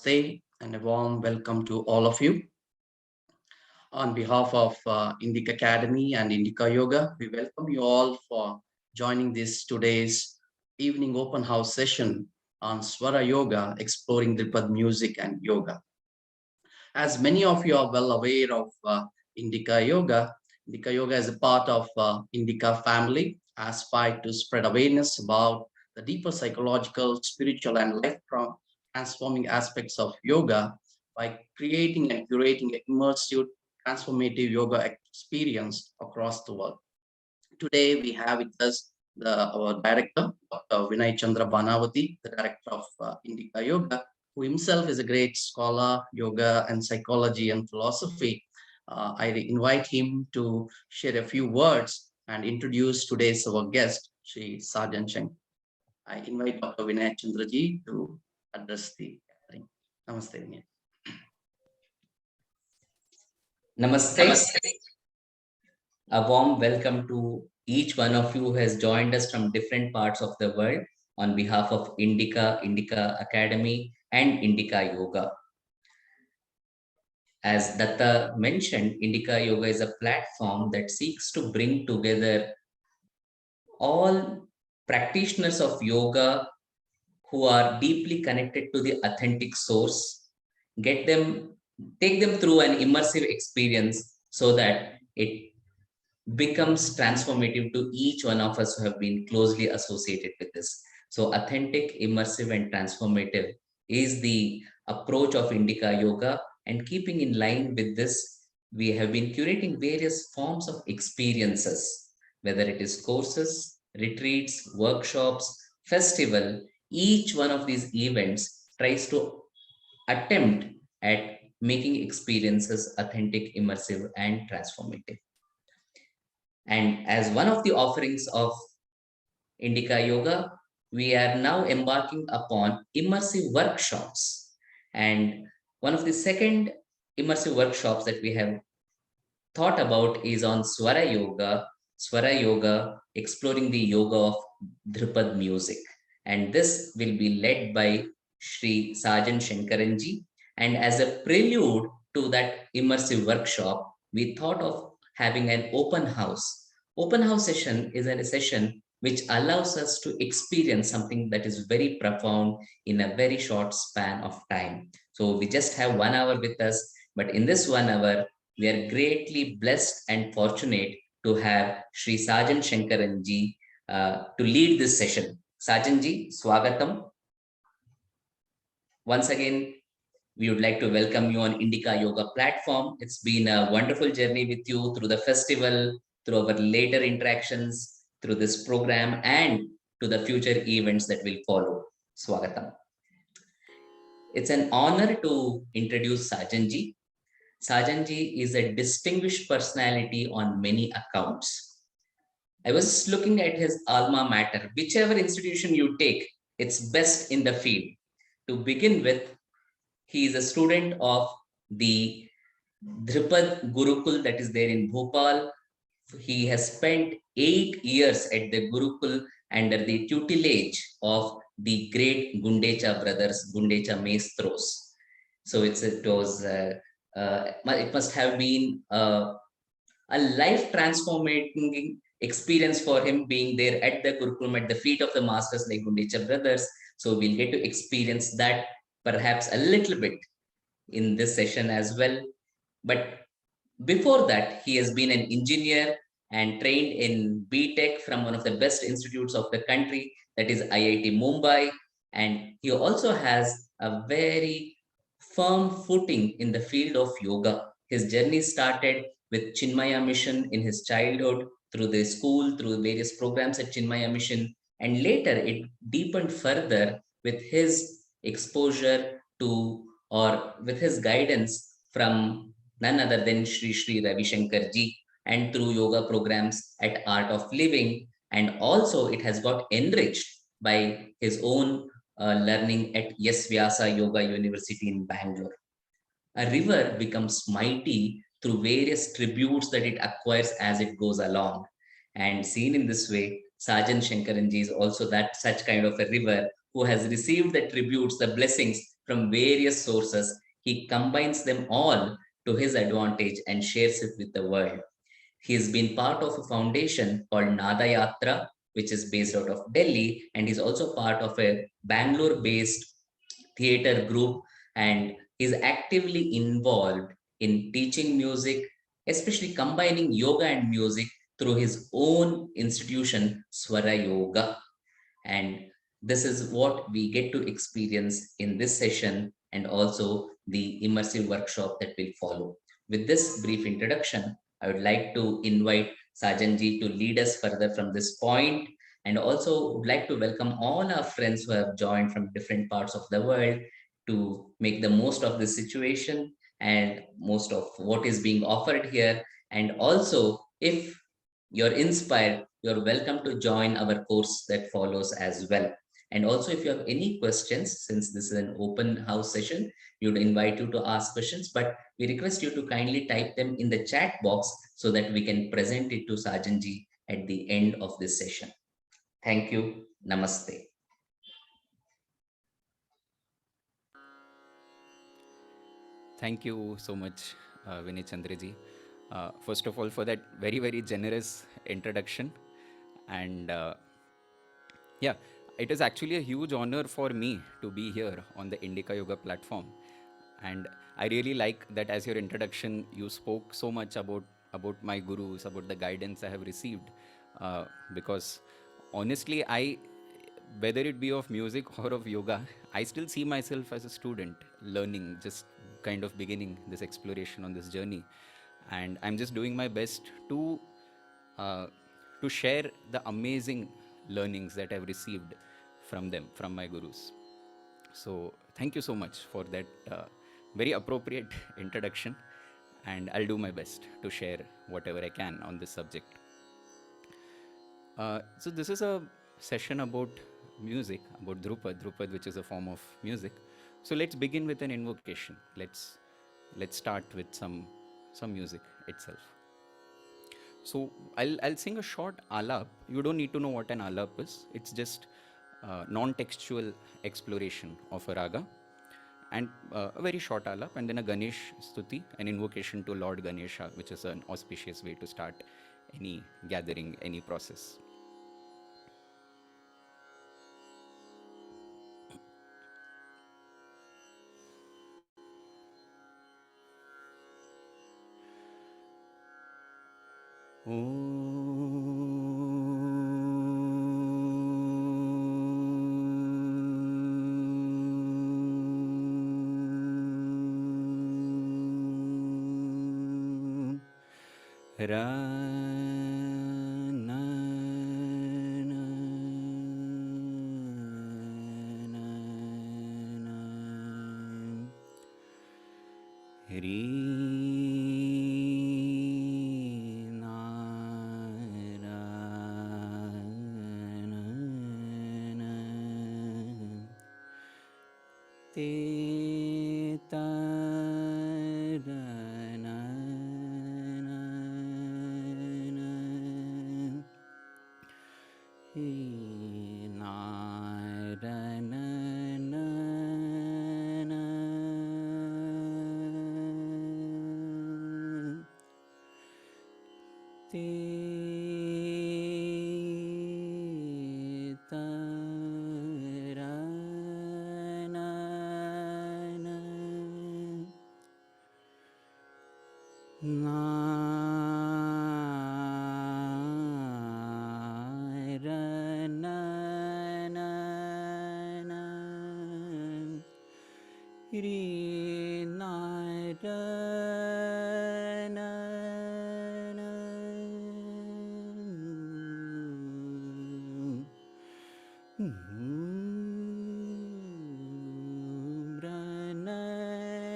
Namaste and a warm welcome to all of you. On behalf of Indic Academy and Indica Yoga, we welcome you all for joining this today's evening open house session on Svara Yoga, exploring Dhrupad music and yoga. As many of you are well aware of Indica Yoga is a part of Indica family, aspired to spread awareness about the deeper psychological, spiritual, and life transforming aspects of yoga by creating and curating an immersive, transformative yoga experience across the world. Today, we have with us our director, Dr. Vinay Chandra Banavati, the director of Indica Yoga, who himself is a great scholar, yoga and psychology and philosophy. I invite him to share a few words and introduce today's our guest, Sri Sajan Cheng. I invite Dr. Vinay Chandraji to address the gathering. Namaste, Vinay. Namaste. A warm welcome to each one of you who has joined us from different parts of the world on behalf of Indica Academy, and Indica Yoga. As Datta mentioned, Indica Yoga is a platform that seeks to bring together all practitioners of yoga who are deeply connected to the authentic source, take them through an immersive experience so that it becomes transformative to each one of us who have been closely associated with this. So authentic, immersive, and transformative is the approach of Indica Yoga. And keeping in line with this, we have been curating various forms of experiences, whether it is courses, retreats, workshops, festival. Each one of these events tries to attempt at making experiences authentic, immersive, and transformative. And as one of the offerings of Indica Yoga, we are now embarking upon immersive workshops. And one of the second immersive workshops that we have thought about is on Svara Yoga, exploring the yoga of Dhrupad music. And this will be led by Sri Sajan Shankaranji. And as a prelude to that immersive workshop, we thought of having an open house. Open house session is a session which allows us to experience something that is very profound in a very short span of time. So we just have 1 hour with us, but in this 1 hour, we are greatly blessed and fortunate to have Sri Sajan Shankaranji to lead this session. Sajanji, Swagatam. Once again, we would like to welcome you on Indica Yoga platform. It's been a wonderful journey with you through the festival, through our later interactions, through this program, and to the future events that will follow. Swagatam. It's an honor to introduce Sajanji. Sajanji is a distinguished personality on many accounts. I was looking at his alma mater. Whichever institution you take, it's best in the field. To begin with, he is a student of the Dhrupad Gurukul that is there in Bhopal. He has spent 8 years at the Gurukul under the tutelage of the great Gundecha brothers, Gundecha Maestros. So it must have been a life transforming experience for him being there at the Gurukulam at the feet of the masters like Gundecha brothers. So we'll get to experience that perhaps a little bit in this session as well. But before that, he has been an engineer and trained in B.Tech from one of the best institutes of the country, that is IIT Mumbai. And he also has a very firm footing in the field of yoga. His journey started with Chinmaya Mission in his childhood, through the school, through various programs at Chinmaya Mission. And later it deepened further with his exposure to, or with his guidance from none other than Sri Ravi Shankar ji, and through yoga programs at Art of Living. And also it has got enriched by his own learning at Yes Vyasa Yoga University in Bangalore. A river becomes mighty through various tributes that it acquires as it goes along. And seen in this way, Sajan Shankaranji is also that such kind of a river who has received the tributes, the blessings from various sources. He combines them all to his advantage and shares it with the world. He has been part of a foundation called Nada Yatra, which is based out of Delhi, and he's also part of a Bangalore based theater group, and is actively involved in teaching music, especially combining yoga and music through his own institution, Swara Yoga. And this is what we get to experience in this session and also the immersive workshop that will follow. With this brief introduction, I would like to invite Sajanji to lead us further from this point, and also would like to welcome all our friends who have joined from different parts of the world to make the most of this situation and most of what is being offered here. And also, if you're inspired, you're welcome to join our course that follows as well. And also, if you have any questions, since this is an open house session, we would invite you to ask questions, but we request you to kindly type them in the chat box so that we can present it to Sajanji at the end of this session. Thank you. Namaste. Thank you so much, Vinay Chandraji. First of all, for that very, very generous introduction. And yeah, it is actually a huge honor for me to be here on the Indica Yoga platform. And I really like that as your introduction, you spoke so much about my gurus, about the guidance I have received. Because honestly, whether it be of music or of yoga, I still see myself as a student learning, just kind of beginning this exploration on this journey. And I'm just doing my best uh, to share the amazing learnings that I've received from them, from my gurus. So, thank you so much for that very appropriate introduction. And I'll do my best to share whatever I can on this subject. So this is a session about music, about Dhrupad, which is a form of music. So let's begin with an invocation. Let's start with some music itself. So I'll sing a short alap. You don't need to know what an alap is. It's just non-textual exploration of a raga, and a very short alap, and then a Ganesh stuti, an invocation to Lord Ganesha, which is an auspicious way to start any gathering, any process. Ra na na na na Ri na ra na na Te ta ra na na na Hi na ra na na na Te ta ra na na na ra na na na Ri na ra na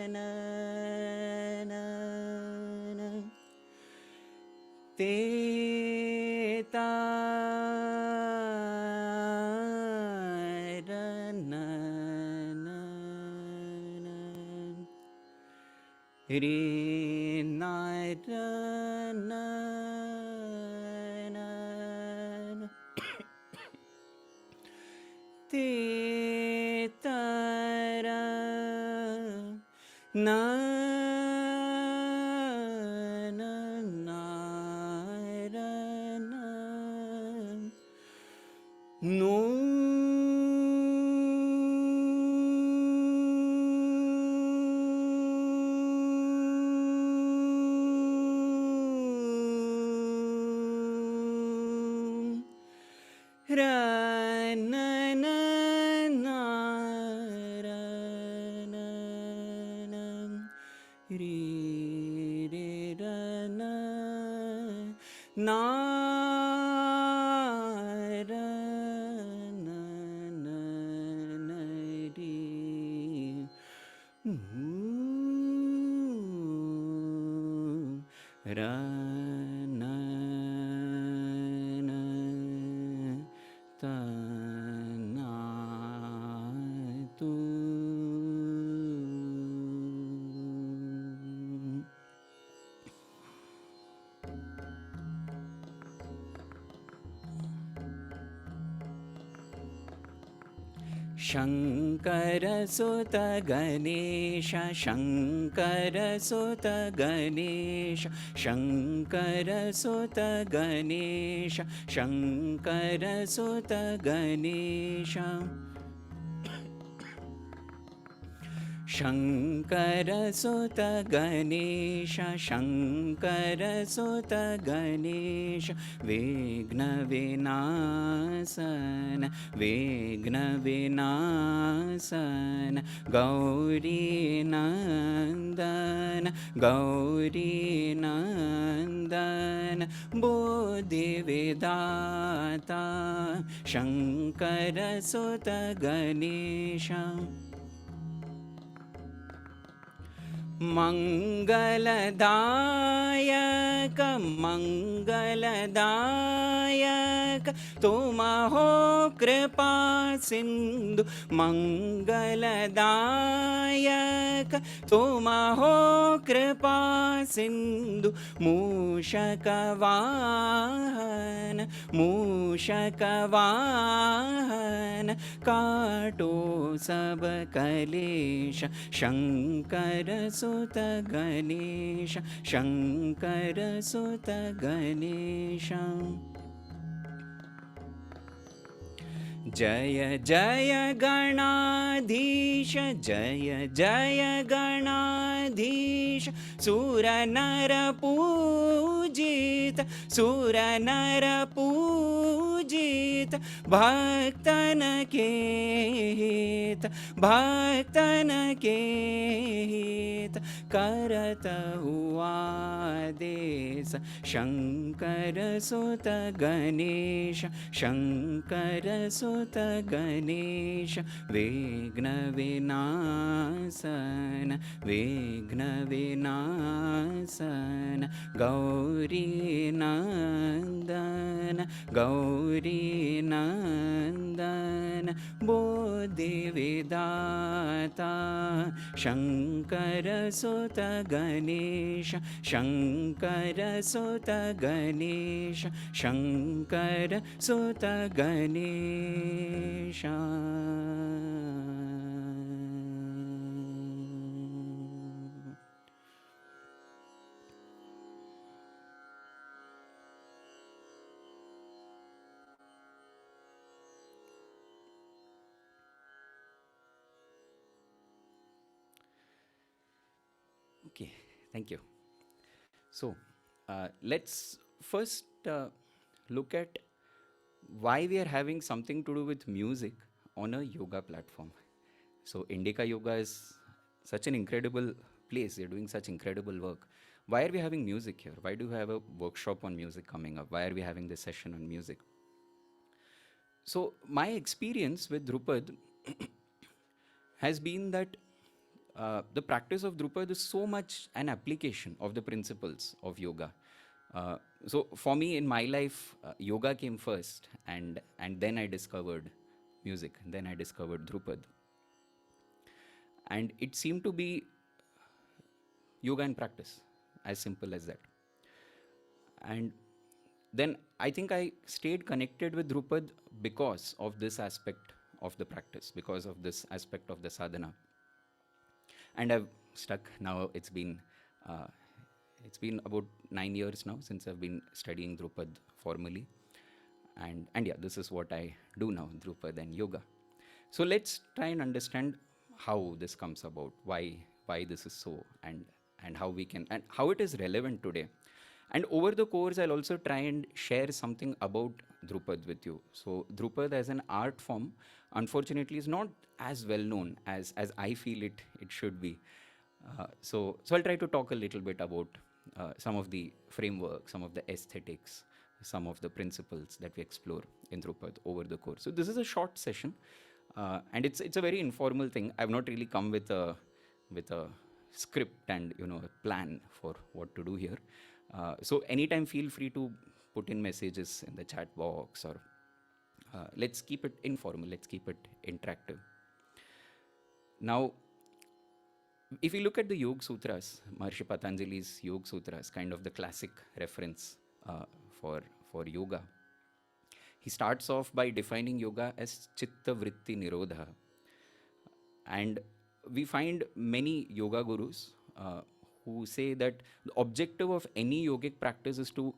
na ra na na na na Te ta ra na na na Re na ra na na na Te ta ra na na na ra na no ra na na na ra na na re re ra na na ra na na na re ra na na ta na tu Shankar सुत गणेश शङ्कर सुत गणेश शङ्कर सुत गणेश शङ्कर सुत गणेश शङ्कर सुत गणेश शङ्कर सुत गणेश विघ्न विनाशन विघ्न विनाशन गौरी नन्दन गौरी नन्दन बुद्धि विधाता शङ्कर सुत गणेश मंगलदायक मंगलदायक तुम हो कृपा सिंधु मंगलदायक तुम हो कृपा सिंधु मूषक वाहन मूषक वाहन काटो सब कलेश शंकर सुत गणेश शंकर सुत गणेश जय जय गणाधीश जय जय गणाधीश सुर नर पूजित सुर नर पूजित भक्तन के हित भक्तन के हित करत हुआ देश शंकर सुत गणेश शंकर सुत गणेश विघ्न विनाशन विघ्न विनाशन गौरी नन्दन गौरी नन्दन बुद्धि विदाता शंकर सुत गणेश शंकर सुत गणेश शंकर सुत Ganesh Okay, thank you. So, let's first look at why we are having something to do with music on a yoga platform. So, Indica Yoga is such an incredible place. They're doing such incredible work. Why are we having music here? Why do we have a workshop on music coming up? Why are we having this session on music? So, my experience with Drupad has been that the practice of Drupad is so much an application of the principles of yoga. So for me in my life, yoga came first, and then I discovered music. Then I discovered Drupad, and it seemed to be yoga in practice, as simple as that. And then I think I stayed connected with Drupad because of this aspect of the practice, because of this aspect of the sadhana. And I've stuck. Now uh, it's been about 9 years now since I've been studying Drupad formally, and yeah, this is what I do now, Drupad and yoga. So let's try and understand how this comes about, why this is so, and how we can, and how it is relevant today. And over the course, I'll also try and share something about Drupad with you. So Drupad as an art form, unfortunately, is not as well known as I feel it should be. So I'll try to talk a little bit about some of the framework, some of the aesthetics, some of the principles that we explore in Drupad over the course. So this is a short session, and it's a very informal thing. I've not really come with a script and a plan for what to do here. So anytime feel free to put in messages in the chat box, or let's keep it informal. Let's keep it interactive. Now, if you look at the Yoga Sutras, Maharishi Patanjali's Yoga Sutras, kind of the classic reference for yoga, he starts off by defining yoga as Chitta Vritti Nirodha. And we find many yoga gurus who say that the objective of any yogic practice is to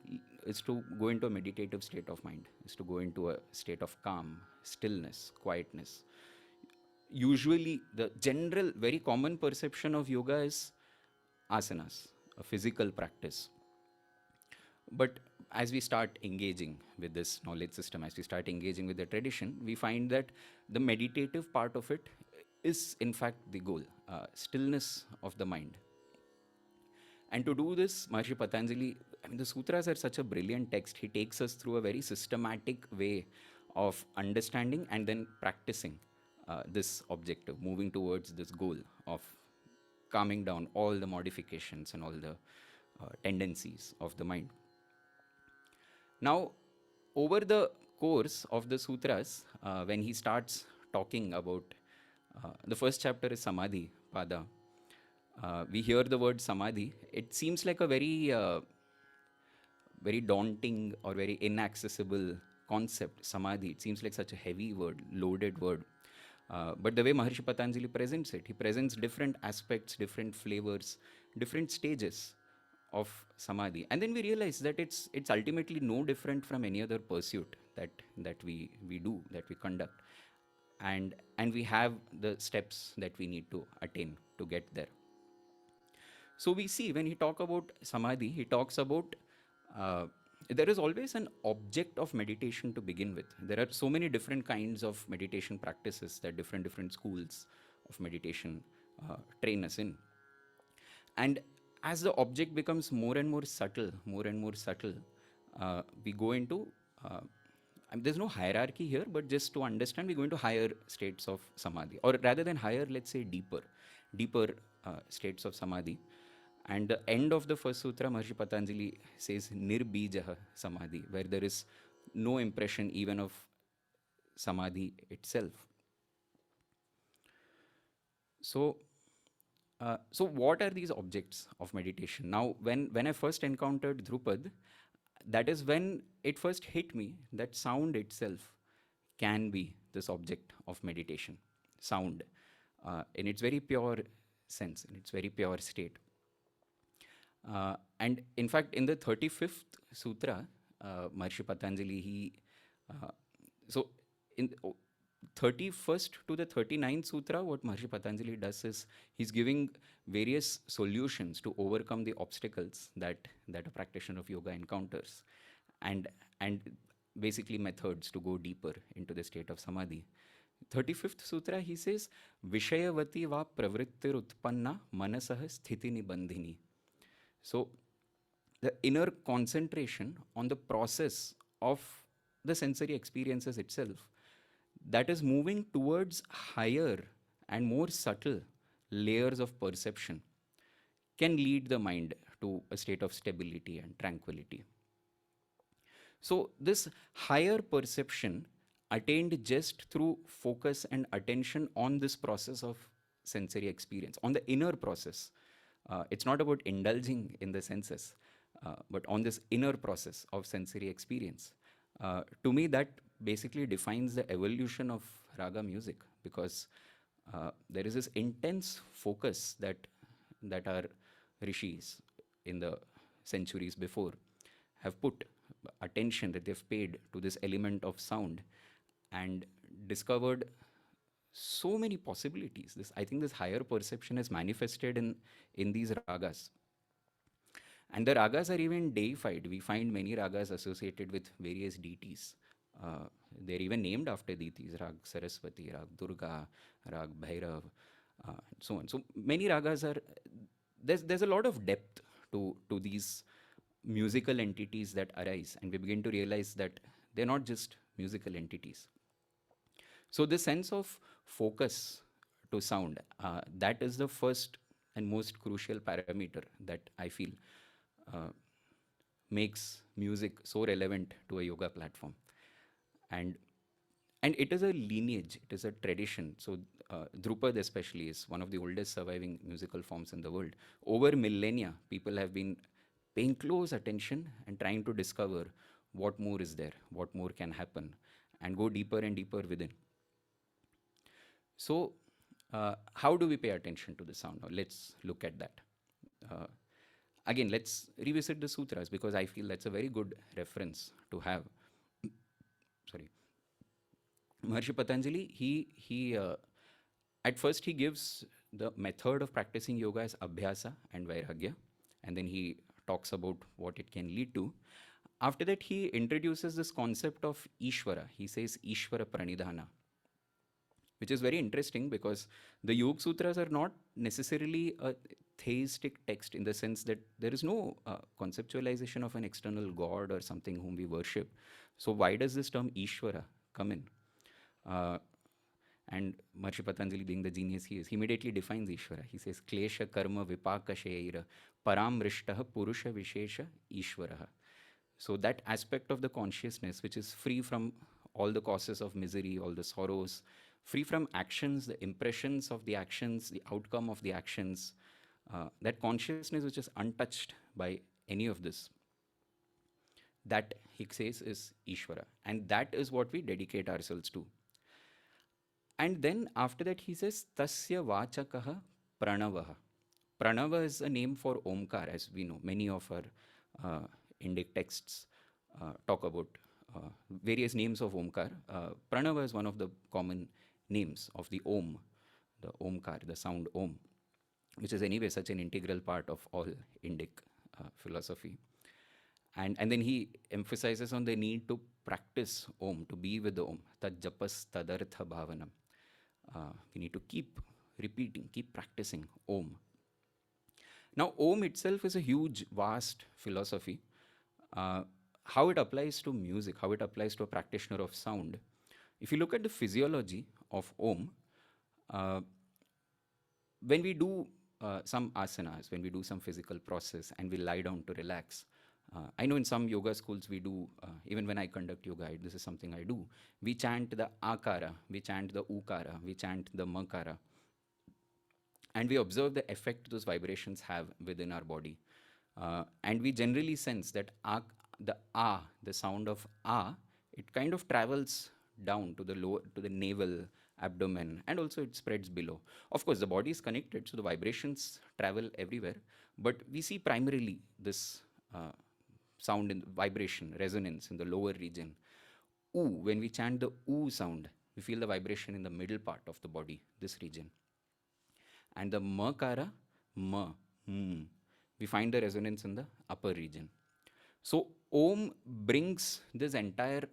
go into a meditative state of mind, is to go into a state of calm, stillness, quietness. Usually the general very common perception of yoga is asanas, a physical practice. But as we start engaging with this knowledge system, as we start engaging with the tradition, we find that the meditative part of it is in fact the goal, stillness of the mind. And to do this, Maharishi Patanjali, I mean, the sutras are such a brilliant text. He takes us through a very systematic way of understanding and then practicing this objective, moving towards this goal of calming down all the modifications and all the tendencies of the mind. Now, over the course of the sutras, when he starts talking about the first chapter is Samadhi, Pada. We hear the word Samadhi. It seems like a very daunting or very inaccessible concept, Samadhi. It seems like such a heavy word, loaded word. But the way Maharishi Patanjali presents it, he presents different aspects, different flavors, different stages of Samadhi. And then we realize that it's ultimately no different from any other pursuit that we do, that we conduct. And we have the steps that we need to attain to get there. So we see when he talks about Samadhi, he talks about there is always an object of meditation to begin with. There are so many different kinds of meditation practices that different schools of meditation train us in. And as the object becomes more and more subtle, we go into there's no hierarchy here, but just to understand, we go into higher states of samadhi, or rather than higher, let's say deeper states of samadhi. And the end of the first sutra, Maharishi Patanjali says nirbijah samadhi, where there is no impression even of samadhi itself. So what are these objects of meditation? Now, when I first encountered Drupad, that is when it first hit me that sound itself can be this object of meditation. Sound, in its very pure sense, in its very pure state. And in fact, in the 35th sutra, Maharishi Patanjali, so in 31st to the 39th sutra, what Maharishi Patanjali does is he's giving various solutions to overcome the obstacles that a practitioner of yoga encounters, and basically methods to go deeper into the state of samadhi. 35th sutra, he says, Vishayavati va pravrittir utpanna manasah sthiti nibandhini. So the inner concentration on the process of the sensory experiences itself, that is moving towards higher and more subtle layers of perception, can lead the mind to a state of stability and tranquility. So this higher perception attained just through focus and attention on this process of sensory experience, on the inner process. It's not about indulging in the senses, but on this inner process of sensory experience. To me, that basically defines the evolution of raga music, because there is this intense focus that that our rishis in the centuries before have put attention, that they've paid to this element of sound and discovered so many possibilities. This, I think, this higher perception is manifested in these ragas. And the ragas are even deified. We find many ragas associated with various deities. They're even named after deities: Rag Saraswati, Rag Durga, Rag Bhairav, so on. So many ragas are, there's a lot of depth to these musical entities that arise, and we begin to realize that they're not just musical entities. So this sense of focus to sound, that is the first and most crucial parameter that I feel uh, makes music so relevant to a yoga platform. And and it is a lineage, it is a tradition. So Drupad especially is one of the oldest surviving musical forms in the world. Over millennia, people have been paying close attention and trying to discover what more is there, what more can happen, and go deeper and deeper within. So, how do we pay attention to the sound? Now, let's look at that. Uh, Again, let's revisit the sutras, because I feel that's a very good reference to have. Sorry. Maharshi Patanjali, at first he gives the method of practicing yoga as abhyasa and vairagya, and then he talks about what it can lead to. After that, he introduces this concept of Ishvara. He says Ishvara Pranidhana, which is very interesting because the Yoga Sutras are not necessarily a theistic text, in the sense that there is no conceptualization of an external god or something whom we worship. So, why does this term Ishvara come in? Uh, and Maharishi Patanjali, being the genius he is, he immediately defines Ishvara. He says, Klesha karma vipaka shaira paramrishtah purusha vishesha Ishvaraha. So that aspect of the consciousness which is free from all the causes of misery, all the sorrows, free from actions, the impressions of the actions, the outcome of the actions, that consciousness which is untouched by any of this, that he says is Ishvara. And that is what we dedicate ourselves to. And then after that he says, Tasya Vachakaha Pranavaha. Pranava is a name for Omkar, as we know. Many of our Indic texts talk about various names of Omkar. Pranava is one of the common names of the Om, the Omkar, the sound Om, which is anyway such an integral part of all Indic philosophy. And then he emphasizes on the need to practice Om, to be with the Om. Tad japas tadartha bhavanam. We need to keep repeating, keep practicing Om. Now, Om itself is a huge, vast philosophy. How it applies to music, how it applies to a practitioner of sound. If you look at the physiology of Om, when we do some asanas, when we do some physical process and we lie down to relax, I know in some yoga schools we do, even when I conduct yoga, this is something I do. We chant the akara, we chant the ukara, we chant the makara, and we observe the effect those vibrations have within our body. And we generally sense that the sound of it kind of travels down to the lower, to the navel, abdomen, and also it spreads below. Of course, the body is connected, so the vibrations travel everywhere. But we see primarily this sound in vibration, resonance in the lower region. When we chant the sound, we feel the vibration in the middle part of the body, this region. And the makara, we find the resonance in the upper region. So Om brings this entire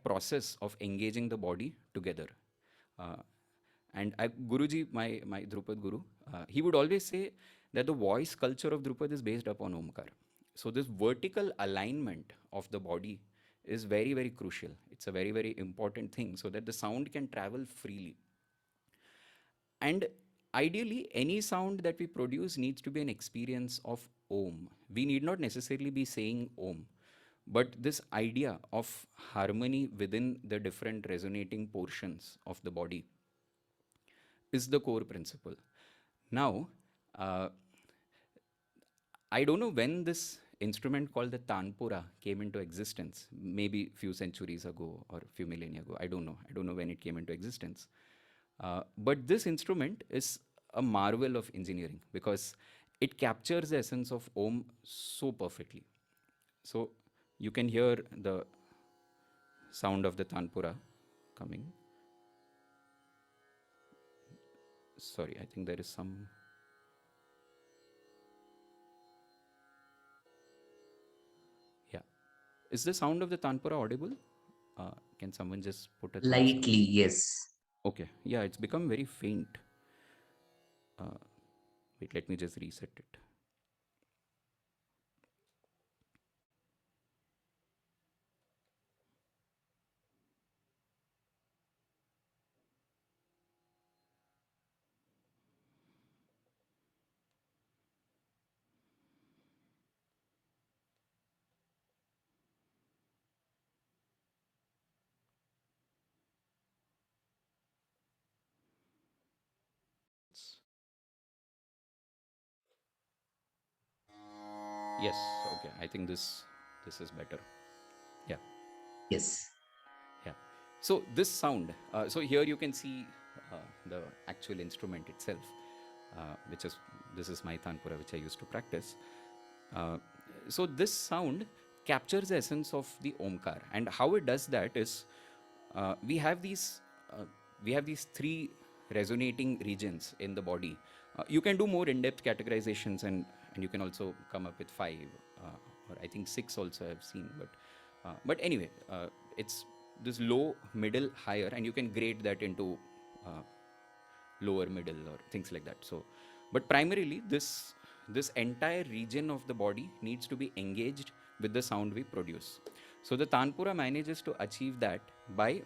process of engaging the body together. And Guruji, my Dhrupad Guru, he would always say that the voice culture of Dhrupad is based upon Omkar. So this vertical alignment of the body is very, very crucial. It's a very, very important thing, so that the sound can travel freely. And ideally, any sound that we produce needs to be an experience of Om. We need not necessarily be saying Om, but this idea of harmony within the different resonating portions of the body is the core principle. Now, I don't know when this instrument called the Tanpura came into existence, maybe a few centuries ago or a few millennia ago. I don't know when it came into existence. But this instrument is a marvel of engineering because it captures the essence of Om so perfectly. So you can hear the sound of the Tanpura coming. Sorry, I think there is some. Yeah. Is the sound of the Tanpura audible? Can someone just put a thumbs up? Lightly, yes. Okay. Yeah, it's become very faint. Wait, let me just reset it. Yes. Okay. I think this is better. Yeah. Yes. Yeah. So this sound. So here you can see the actual instrument itself, which is this is my Tanpura, which I used to practice. Uh, so this sound captures the essence of the Omkar, and how it does that is uh, we have these uh, we have these three resonating regions in the body. You can do more in-depth categorizations, and you can also come up with five or I think six also I've seen, but anyway, it's this low, middle, higher, and you can grade that into uh, lower, middle, or things like that. So, but primarily this entire region of the body needs to be engaged with the sound we produce. So the Tanpura manages to achieve that by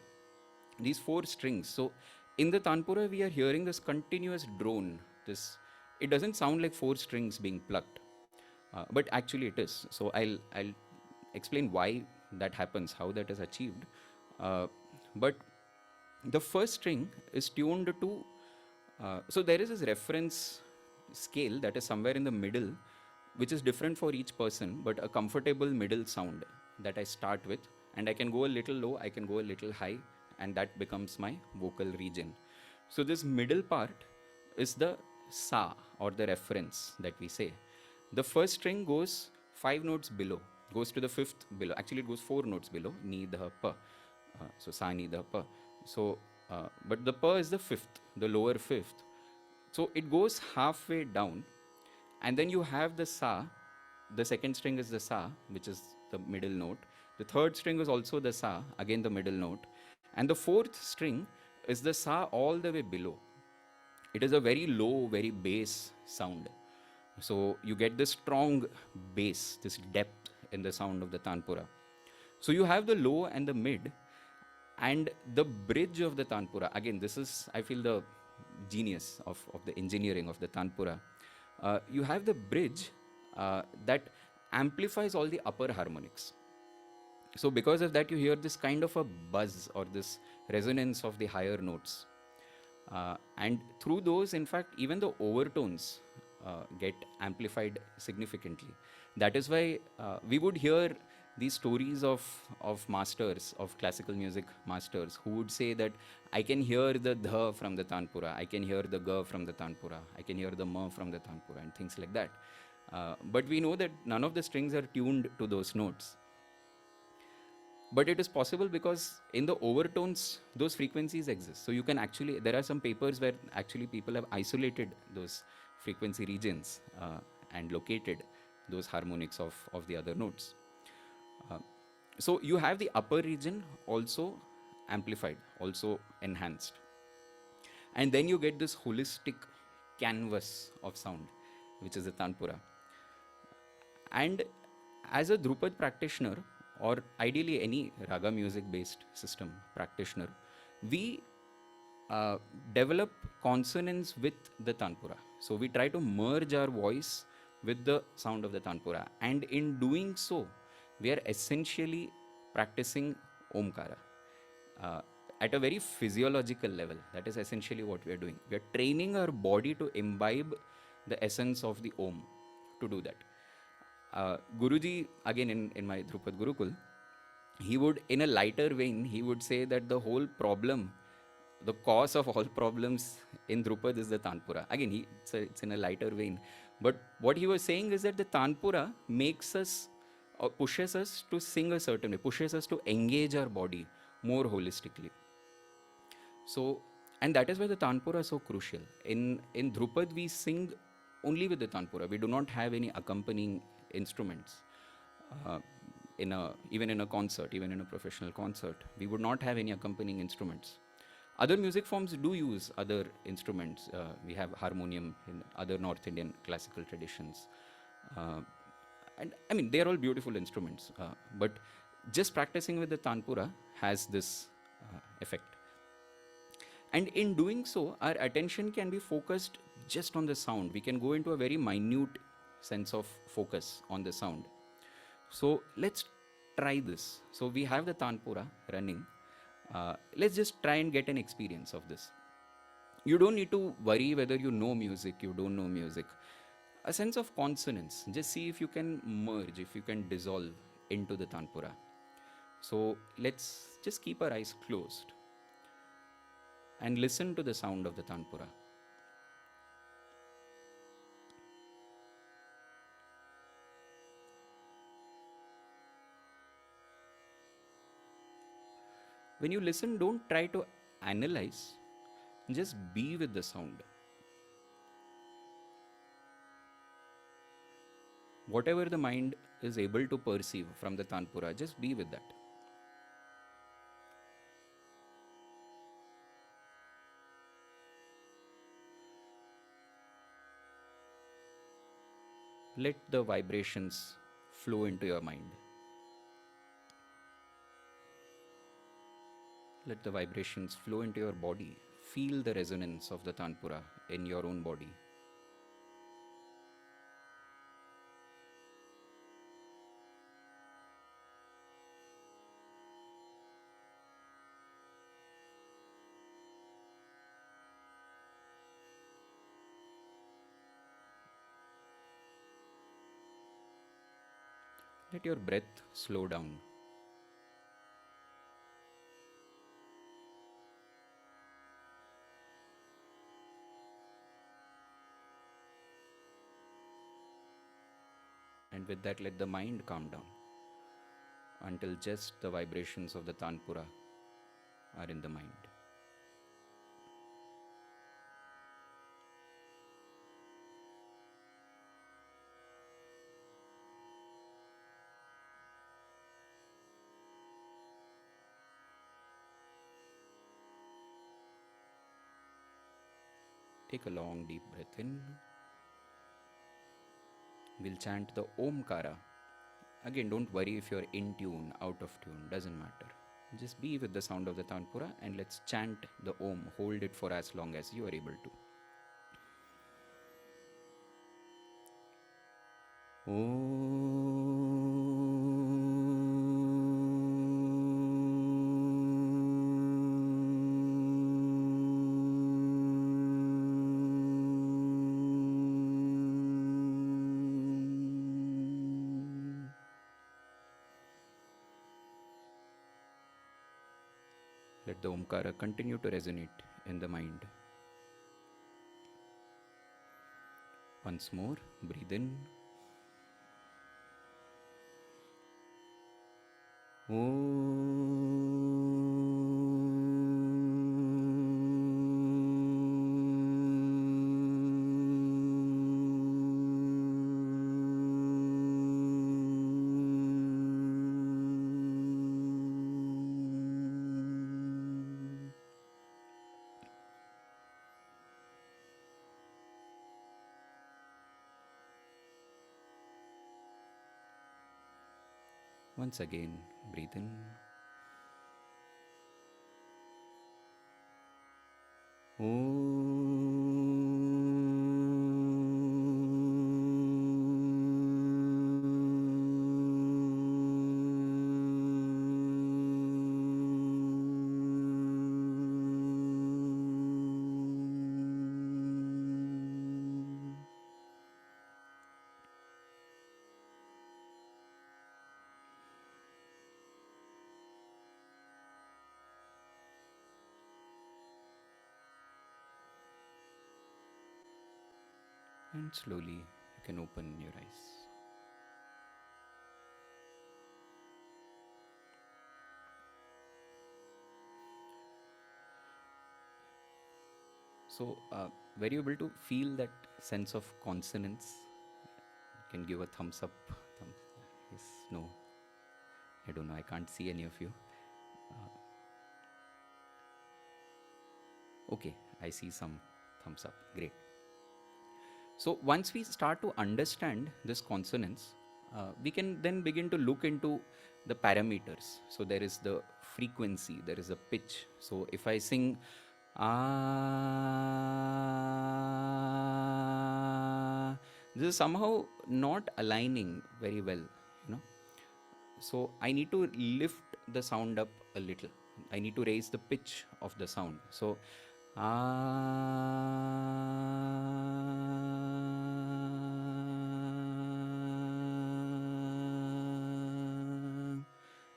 these four strings. So in the Tanpura, we are hearing this continuous drone. This it doesn't sound like four strings being plucked, but actually it is. So I'll explain why that happens, how that is achieved. But the first string is tuned to so there is this reference scale that is somewhere in the middle, which is different for each person, but a comfortable middle sound that I start with, and I can go a little low, I can go a little high, and that becomes my vocal region. So this middle part is the sa, or the reference that we say. The first string goes 5 notes below, goes to the fifth below. Actually, it goes 4 notes below, ni, the, pa. So sa, ni, the, pa. So, but the pa is the fifth, the lower fifth. So it goes halfway down, and then you have the sa. The second string is the sa, which is the middle note. The third string is also the sa, again the middle note. And the fourth string is the sa all the way below. It is a very low, very bass sound. So you get this strong bass, this depth in the sound of the Tanpura. So you have the low and the mid, and the bridge of the Tanpura. Again, this is, I feel, the genius of the engineering of the Tanpura. You have the bridge that amplifies all the upper harmonics. So because of that, you hear this kind of a buzz or this resonance of the higher notes. And through those, in fact, even the overtones get amplified significantly. That is why we would hear these stories of masters, of classical music masters, who would say that I can hear the dha from the Tanpura, I can hear the ga from the Tanpura, I can hear the ma from the Tanpura, and things like that. But we know that none of the strings are tuned to those notes. But it is possible because in the overtones those frequencies exist. So you can actually, there are some papers where actually people have isolated those frequency regions and located those harmonics of the other notes. So you have the upper region also amplified, also enhanced, and then you get this holistic canvas of sound, which is the Tanpura. And as a Dhrupad practitioner, or ideally any raga music based system practitioner, we develop consonance with the Tanpura. So we try to merge our voice with the sound of the Tanpura. And in doing so, we are essentially practicing Omkara uh, at a very physiological level. That is essentially what we are doing. We are training our body to imbibe the essence of the Om to do that. Guruji, again in my Dhrupad Gurukul, he would, in a lighter vein, he would say that the whole problem the cause of all problems in Drupad is the Tanpura. Again, it's in a lighter vein. But what he was saying is that the Tanpura makes us, pushes us to sing a certain way, pushes us to engage our body more holistically. So, and that is why the Tanpura is so crucial. In Drupad, we sing only with the Tanpura. We do not have any accompanying instruments. Uh, even in a concert, even in a professional concert, we would not have any accompanying instruments. Other music forms do use other instruments. We have harmonium in other North Indian classical traditions. Uh, and I mean, they are all beautiful instruments. But just practicing with the Tanpura has this effect. And in doing so, our attention can be focused just on the sound. We can go into a very minute sense of focus on the sound. So let's try this. So we have the Tanpura running. Let's just try and get an experience of this. You don't need to worry whether you know music, you don't know music. A sense of consonance. Just see if you can merge, if you can dissolve into the Tanpura. So let's just keep our eyes closed and listen to the sound of the Tanpura. When you listen, don't try to analyze, just be with the sound. Whatever the mind is able to perceive from the Tanpura, just be with that. Let the vibrations flow into your mind. Let the vibrations flow into your body. Feel the resonance of the Tanpura in your own body. Let your breath slow down. And with that, let the mind calm down until just the vibrations of the Tanpura are in the mind. Take a long deep breath in. We'll chant the Omkara. Again, don't worry if you're in tune, out of tune, doesn't matter. Just be with the sound of the Tanpura and let's chant the Om. Hold it for as long as you are able to. Let the Omkara continue to resonate in the mind. Once more, breathe in. Once again, breathe in. And slowly you can open your eyes. So, were you able to feel that sense of consonance? You can give a thumbs up. Thumb, yes, no. I don't know. I can't see any of you. Okay, I see some thumbs up. Great. So once we start to understand this consonance, we can then begin to look into the parameters. So there is the frequency, there is a pitch. So if I sing this is somehow not aligning very well, you know. So I need to lift the sound up a little. I need to raise the pitch of the sound. So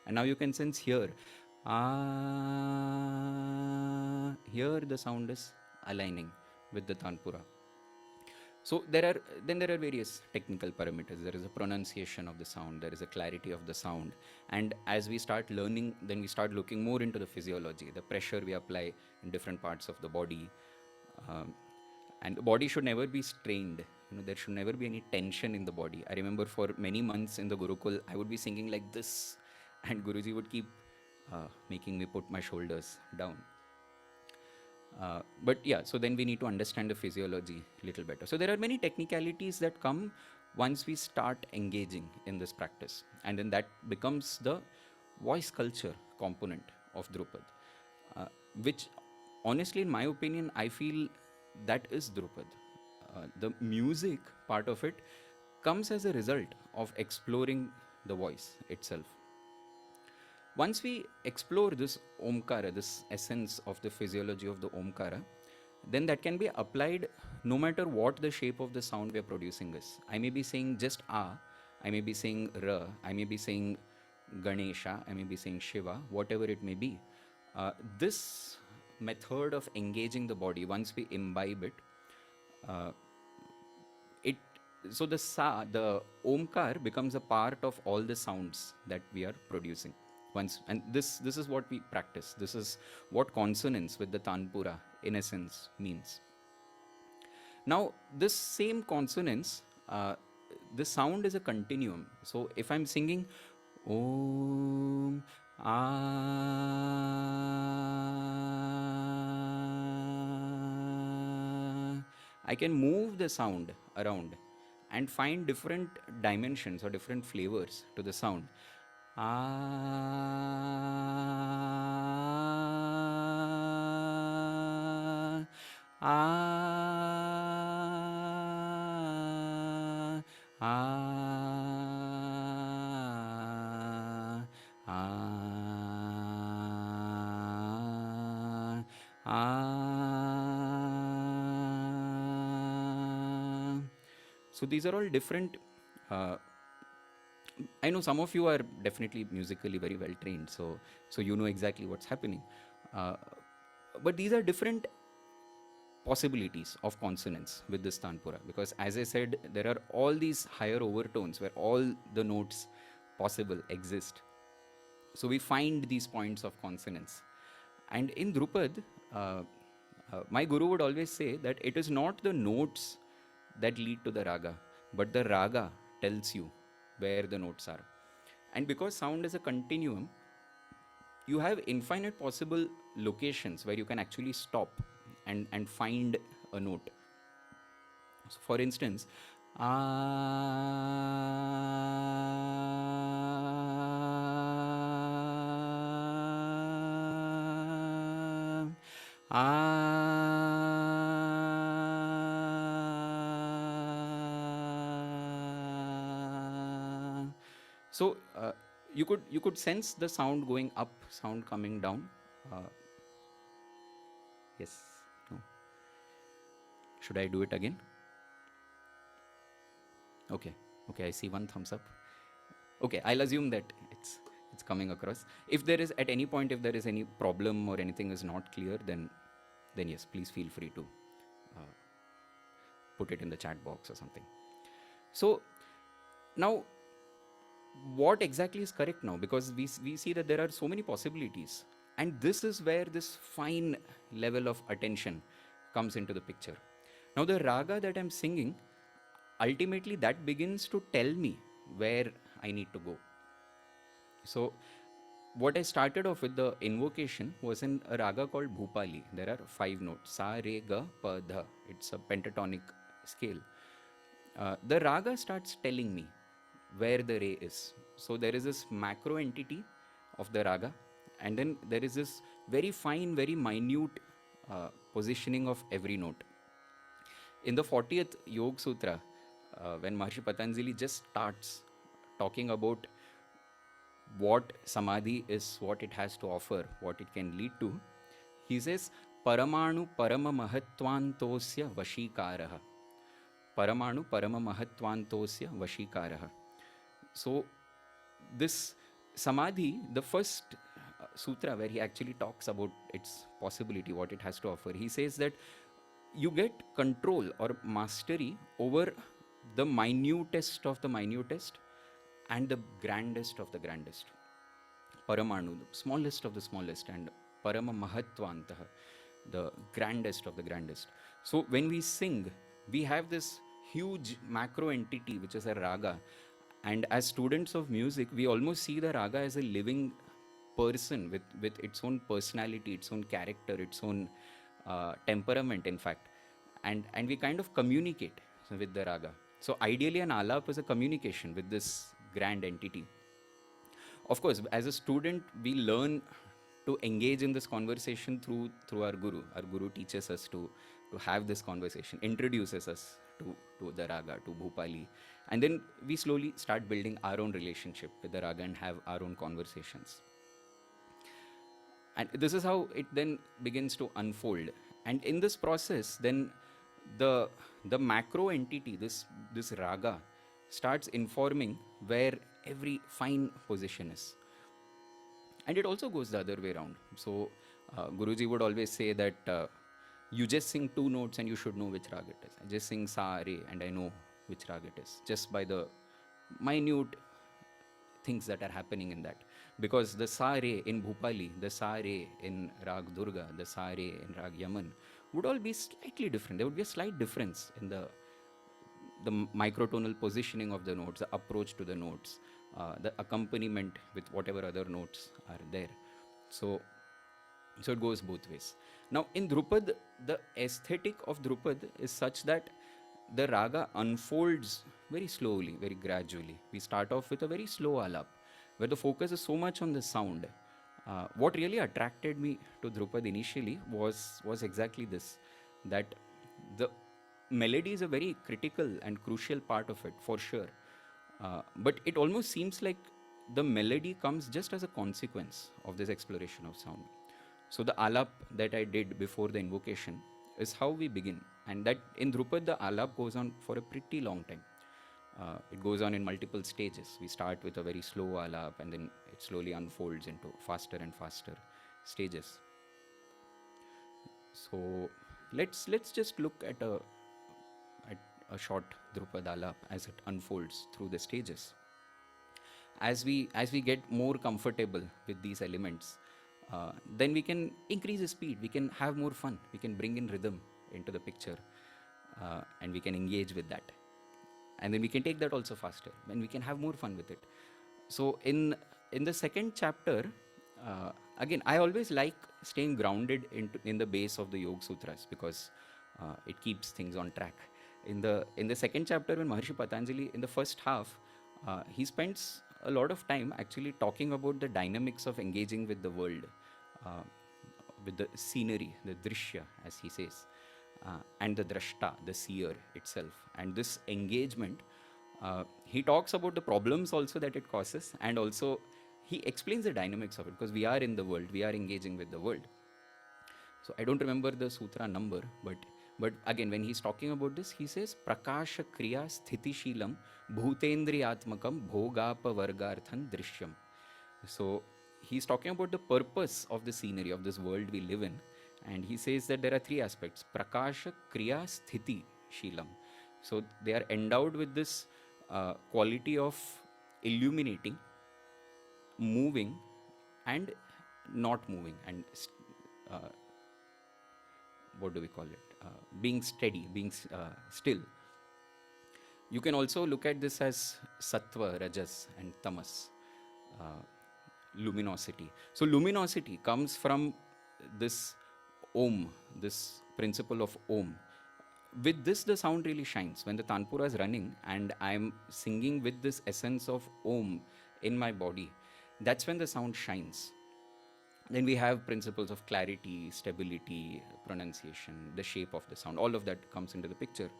and now you can sense here. Here the sound is aligning with the Tanpura. So there are various technical parameters. There is a pronunciation of the sound, there is a clarity of the sound, and as we start learning, then we start looking more into the physiology, the pressure we apply in different parts of the body, um, and the body should never be strained. You know, there should never be any tension in the body. I remember for many months in the Gurukul, I would be singing like this, and Guruji would keep making me put my shoulders down. But yeah, so then we need to understand the physiology a little better. So there are many technicalities that come once we start engaging in this practice, and then that becomes the voice culture component of Drupad, uh, which honestly, in my opinion, I feel that is Drupad. The music part of it comes as a result of exploring the voice itself. Once we explore this Omkara, this essence of the physiology of the Omkara, then that can be applied no matter what the shape of the sound we are producing is. I may be saying just A, I may be saying Ra, I may be saying Ganesha, I may be saying Shiva, whatever it may be. This method of engaging the body, once we imbibe it, uh, it so the omkar becomes a part of all the sounds that we are producing once, and this is what we practice. This is what consonance with the tanpura in essence means. Now this same consonance, the sound is a continuum. So if I'm singing om I can move the sound around and find different dimensions or different flavors to the sound. Ah, ah, ah, ah, ah. So these are all different. Uh, I know some of you are definitely musically very well trained, so you know exactly what's happening. Uh, but these are different possibilities of consonance with this tanpura, because as I said, there are all these higher overtones where all the notes possible exist. So we find these points of consonance, and in Drupad, my guru would always say that it is not the notes that lead to the raga, but the raga tells you where the notes are. And because sound is a continuum, you have infinite possible locations where you can actually stop and find a note. So for instance, so you could sense the sound going up, sound coming down. Uh, yes, no. Should I do it again? Okay, okay. I see one thumbs up. Okay, I'll assume that it's coming across. If there is at any point, if there is any problem or anything is not clear, then yes, please feel free to put it in the chat box or something. So now, what exactly is correct now? Because we see that there are so many possibilities, and this is where this fine level of attention comes into the picture. Now, the raga that I'm singing, ultimately that begins to tell me where I need to go. So, what I started off with the invocation was in a raga called Bhupali. There are 5 notes: Sa, Re, Ga, Pa, Dha. It's a pentatonic scale. The raga starts telling me where the Re is. So, there is this macro entity of the raga, and then there is this very fine, very minute positioning of every note. In the 40th Yoga Sutra, when Maharishi Patanjali just starts talking about what samadhi is, what it has to offer, what it can lead to, he says, Paramanu Parama Mahatvantosya Vashikaraha. Paramanu Parama Mahatvantosya Vashikaraha. So, this samadhi, the first sutra where he actually talks about its possibility, what it has to offer, he says that you get control or mastery over the minutest of the minutest and the grandest of the grandest. Paramanu, the smallest of the smallest, and Parama Mahatvantaha, the grandest of the grandest. So when we sing, we have this huge macro entity which is a raga, and as students of music, we almost see the raga as a living person with its own personality, its own character, its own temperament, in fact, and we kind of communicate with the raga. So ideally, an alap is a communication with this grand entity. Of course, as a student, we learn to engage in this conversation through our guru. Our guru teaches us to have this conversation, introduces us to the raga, to Bhupali, and then we slowly start building our own relationship with the raga and have our own conversations. And this is how it then begins to unfold. And in this process, then the the macro entity, this raga, starts informing where every fine position is. And it also goes the other way around. So Guruji would always say that you just sing 2 notes and you should know which rag it is. I just sing Sa, Re, and I know which rag it is, just by the minute things that are happening in that. Because the Sa, Re in Bhupali, the Sa, Re in Rag Durga, the Sa, Re in Rag Yaman would all be slightly different. There would be a slight difference in the microtonal positioning of the notes, the approach to the notes, the accompaniment with whatever other notes are there. So, so it goes both ways. Now, in Dhrupad, the aesthetic of Dhrupad is such that the raga unfolds very slowly, very gradually. We start off with a very slow alap, where the focus is so much on the sound. What really attracted me to Dhrupad initially was exactly this, that the melody is a very critical and crucial part of it, for sure. But it almost seems like the melody comes just as a consequence of this exploration of sound. So the alap that I did before the invocation is how we begin, and that in Dhrupad the alap goes on for a pretty long time. It goes on in multiple stages. We start with a very slow alap, and then it slowly unfolds into faster and faster stages. So let's just look at a short Drupad alap as it unfolds through the stages. As we get more comfortable with these elements, then we can increase the speed. We can have more fun. We can bring in rhythm into the picture, and we can engage with that. And then we can take that also faster, and we can have more fun with it. So in the second chapter, again, I always like staying grounded in the base of the Yoga Sutras, because it keeps things on track. In the second chapter, when Maharishi Patanjali, in the first half, he spends a lot of time actually talking about the dynamics of engaging with the world, uh, with the scenery, the drishya, as he says, and the drashta, the seer itself. And this engagement, he talks about the problems also that it causes, and also he explains the dynamics of it, because we are in the world, we are engaging with the world. So I don't remember the sutra number, but again, when he's talking about this, he says Prakasha Kriya Sthiti Shilam Bhutendriyatmakam Bhogapa Vargarthan Drishyam. So he's talking about the purpose of the scenery of this world we live in, and he says that there are 3 aspects: Prakasha Kriya Sthiti Shilam. So they are endowed with this quality of illuminating, moving, and not moving, and uh, what do we call it? Being steady, being still. You can also look at this as sattva, rajas, and tamas, uh, luminosity. So, luminosity comes from this om, this principle of om. With this, the sound really shines. When the tanpura is running and I'm singing with this essence of om in my body, that's when the sound shines. Then we have principles of clarity, stability, pronunciation, the shape of the sound. All of that comes into the picture.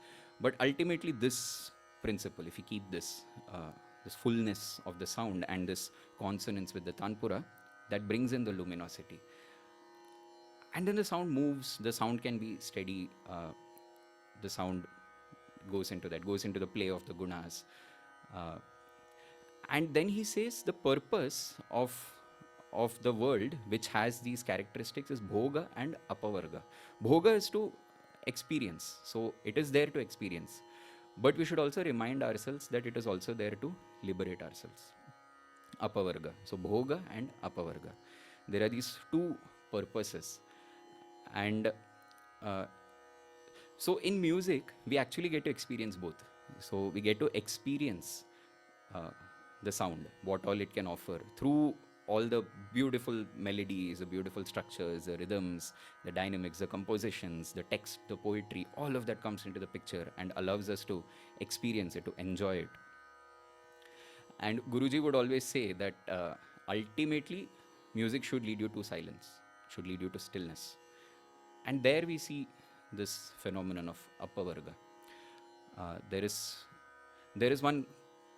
But ultimately, this principle, if you keep this fullness of the sound and this consonance with the tanpura, that brings in the luminosity. And then the sound moves. The sound can be steady. The sound goes into the play of the gunas. Uh, and then he says the purpose of the world which has these characteristics is bhoga and apavarga. Bhoga is to experience, so it is there to experience, but we should also remind ourselves that it is also there to liberate ourselves. Apavarga, so bhoga and apavarga, there are these two purposes. And uh, so in music, we actually get to experience both. So we get to experience uh, the sound, what all it can offer through all the beautiful melodies, the beautiful structures, the rhythms, the dynamics, the compositions, the text, the poetry, all of that comes into the picture and allows us to experience it, to enjoy it. And Guruji would always say that ultimately, music should lead you to silence, should lead you to stillness. And there we see this phenomenon of apavarga. There is one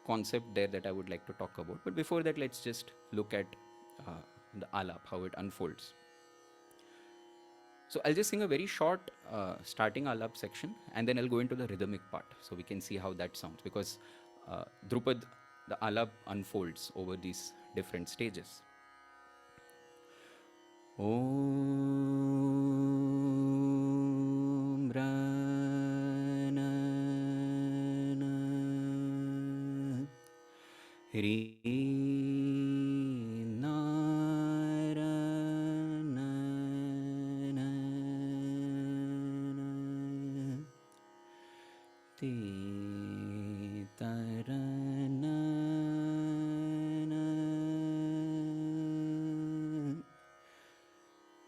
concept there that I would like to talk about. But before that, let's just look at the alap, how it unfolds. So I'll just sing a very short starting alap section, and then I'll go into the rhythmic part, so we can see how that sounds. Because Drupad, the alap unfolds over these different stages. Om Rana Ri Narana Te Tarana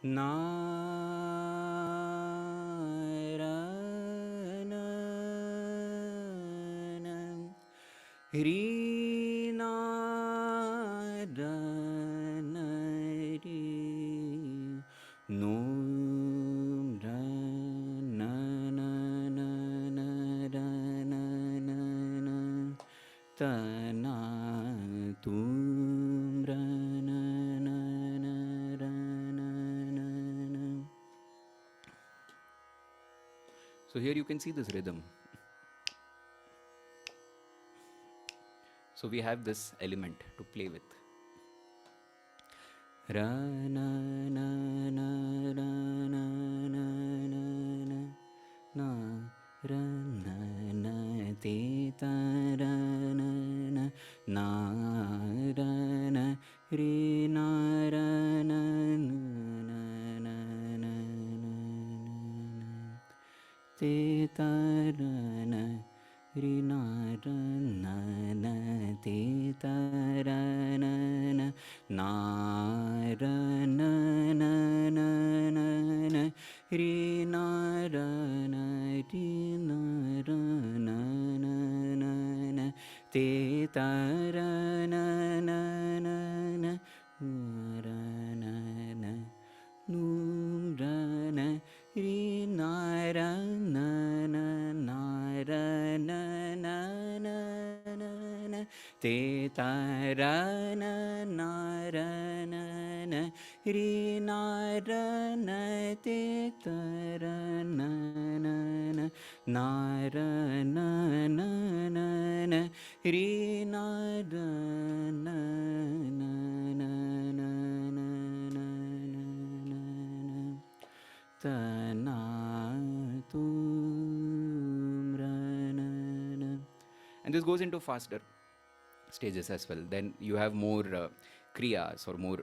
Narana Ri Narana Ri Nom Ranana Tana Tum Ranana. So here you can see this rhythm. So we have this element to play with. Ra na na na ra na na na na na ra na na te ta ra na na na ra na re na ra na na na na na te ta ra na ri na ra na na te ta ra na na na ra na na na na na ri na ra na ri na ra na na na na te ta ra na na na na ra na na nu ra na ri na ra na na na ra na na na na na te ta ra na na ra na na ri na ra na te ta ra na na na na ra na na na na ri na ra na na na na na na na ta na tum ra na And this goes into faster stages as well. Then you have more kriyas, or more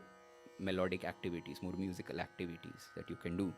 melodic activities, more musical activities that you can do.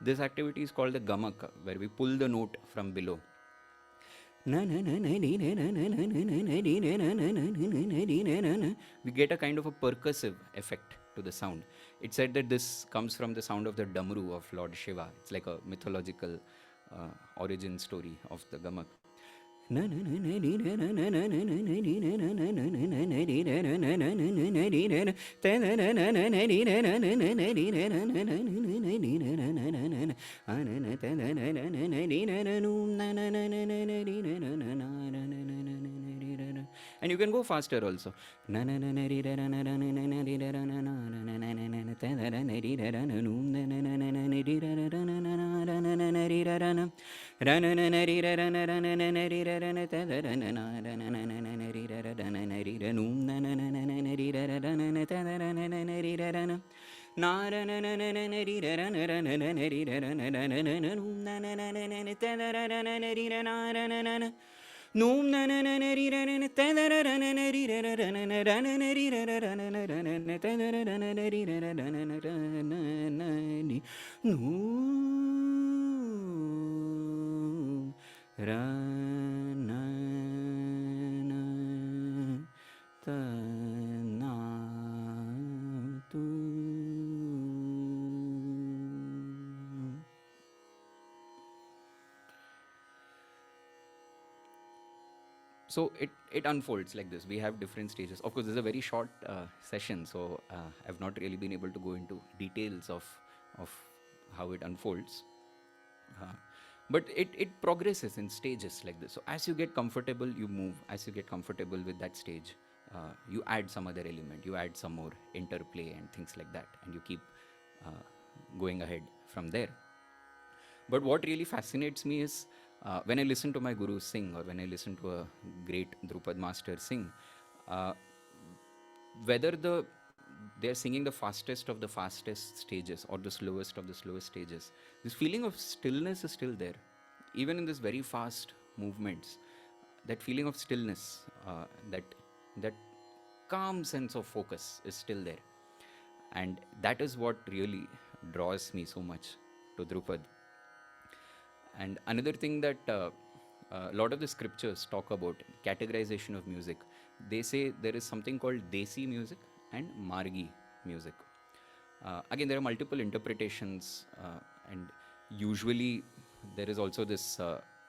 This activity is called the gamak, where we pull the note from below. We get a kind of a percussive effect to the sound. It's said that this comes from the sound of the damru of Lord Shiva. It's like a mythological origin story of the gamak. And you can go faster also. So it unfolds like this. We have different stages. Of course, this is a very short session, so I've not really been able to go into details of how it unfolds. Uh, but it progresses in stages like this. So as you get comfortable, you move. As you get comfortable with that stage, you add some other element. You add some more interplay and things like that, and you keep uh, going ahead from there. But what really fascinates me is when I listen to my guru sing, or when I listen to a great Drupad master sing, uh, whether they're singing the fastest of the fastest stages or the slowest of the slowest stages, this feeling of stillness is still there. Even in this very fast movements, that feeling of stillness, that calm sense of focus is still there. And that is what really draws me so much to Drupad. And another thing that a lot of the scriptures talk about categorization of music. They say there is something called Desi music and Margi music. Again, there are multiple interpretations, and usually there is also this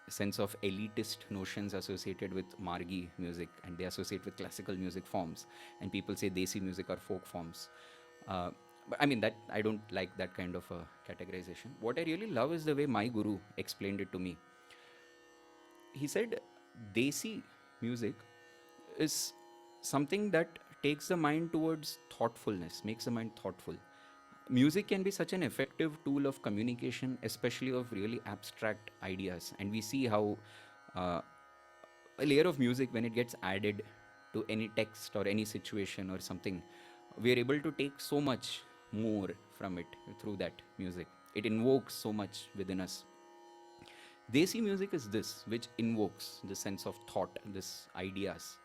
sense of elitist notions associated with Margi music, and they associate with classical music forms. And people say Desi music are folk forms. But I mean, that I don't like that kind of a categorization. What I really love is the way my guru explained it to me. He said Desi music is something that takes the mind towards thoughtfulness, makes the mind thoughtful. Music can be such an effective tool of communication, especially of really abstract ideas. And we see how uh, a layer of music, when it gets added to any text or any situation or something, we are able to take so much more from it through that music. It invokes so much within us. Desi music is this, which invokes the sense of thought, this ideas.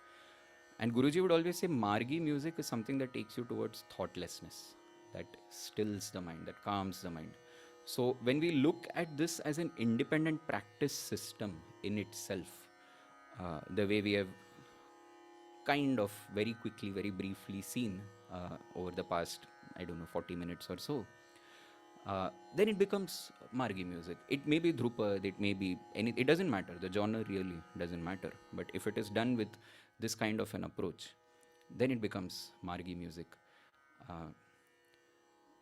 And Guruji would always say Margi music is something that takes you towards thoughtlessness, that stills the mind, that calms the mind. So when we look at this as an independent practice system in itself, the way we have kind of very quickly, very briefly seen over the past, I don't know, 40 minutes or so, then it becomes Margi music. It may be Drupad, it may be any, it doesn't matter. The genre really doesn't matter. But if it is done with this kind of an approach, then it becomes Margi music. Uh,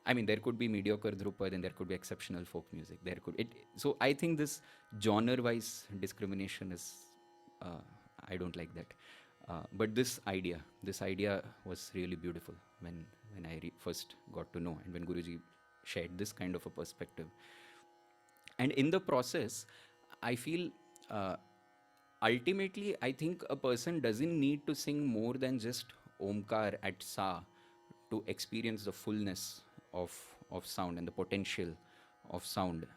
I mean, there could be mediocre Drupad and there could be exceptional folk music. There could it. So I think this genre-wise discrimination is, uh, I don't like that. But this idea was really beautiful when I first got to know, and when Guruji shared this kind of a perspective. And in the process, I feel, uh, ultimately, I think a person doesn't need to sing more than just Omkar at Sa to experience the fullness of, of sound and the potential of sound.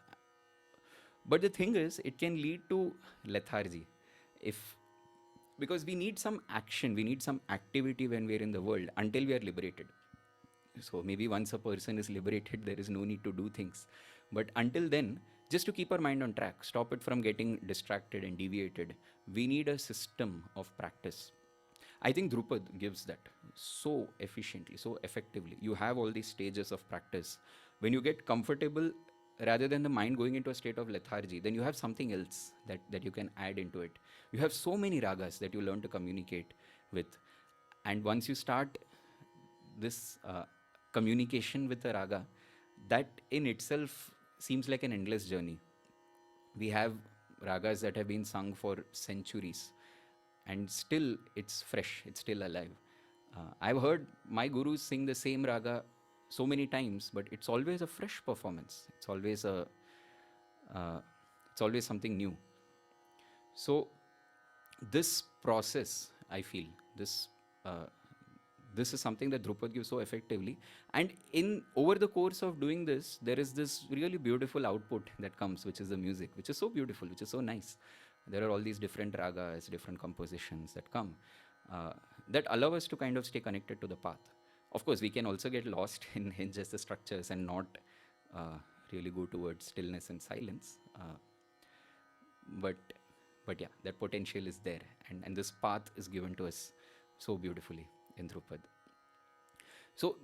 But the thing is, it can lead to lethargy. If Because we need some action, we need some activity when we are in the world until we are liberated. So maybe once a person is liberated, there is no need to do things. But until then, just to keep our mind on track, stop it from getting distracted and deviated, we need a system of practice. I think Drupad gives that so efficiently, so effectively. You have all these stages of practice. When you get comfortable, rather than the mind going into a state of lethargy, then you have something else that you can add into it. You have so many ragas that you learn to communicate with. And once you start this communication with the raga, that in itself seems like an endless journey. We have ragas that have been sung for centuries, and still it's fresh, it's still alive. I've heard my gurus sing the same raga so many times, but it's always a fresh performance. Uh, it's always something new. So this process, I feel, uh, this is something that Drupad gives so effectively. And in over the course of doing this, there is this really beautiful output that comes, which is the music, which is so beautiful, which is so nice. There are all these different ragas, different compositions that come, uh, that allow us to kind of stay connected to the path. Of course, we can also get lost in just the structures and not uh, really go towards stillness and silence. But but yeah, that potential is there, and this path is given to us so beautifully in Drupad. So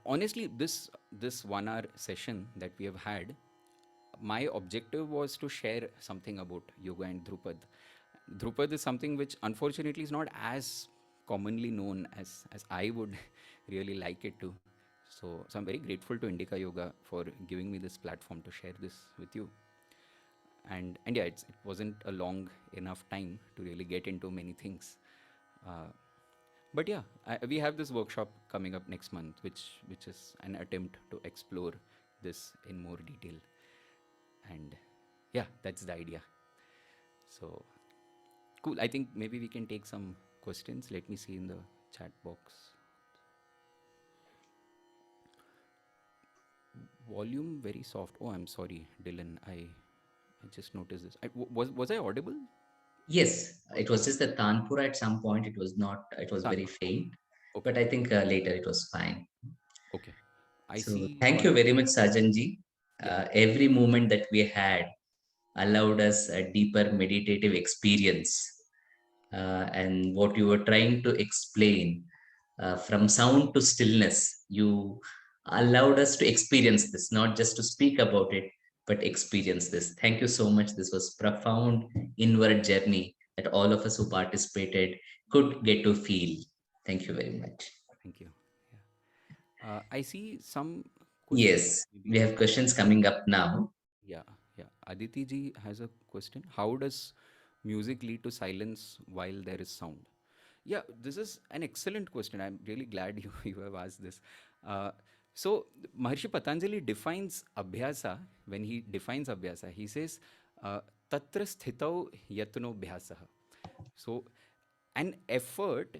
honestly, this 1 hour session that we have had, my objective was to share something about yoga and Drupad. Drupad is something which unfortunately is not as commonly known as I would really like it to. So I'm very grateful to Indica Yoga for giving me this platform to share this with you. And yeah, it wasn't a long enough time to really get into many things. Uh, but yeah, we have this workshop coming up next month, which is an attempt to explore this in more detail. And yeah, that's the idea. So cool. I think maybe we can take some questions. Let me see in the chat box. Volume very soft. Oh, I'm sorry, Dylan. I just noticed this. Was I audible? Yes, it was just the Tanpura at some point. It was not, it was very Tanpura. faint, Okay. but I think later it was fine. Okay. I So see thank you one. very much, Sajanji. Yeah. Every moment that we had allowed us a deeper meditative experience. And what you were trying to explain from sound to stillness, you allowed us to experience this, not just to speak about it, but experience this. Thank you so much. This was profound inward journey that all of us who participated could get to feel. Thank you very much. Thank you. Yeah. I see some questions. Yes, we Maybe have questions coming up now. yeah, yeah. Aditi ji has a question. How does music lead to silence while there is sound? Yeah, this is an excellent question. I'm really glad you have asked this. Uh, so Maharshi Patanjali defines abhyasa. When he defines abhyasa, he says, "Tatra sthitau yatno bhyasaha." So, an effort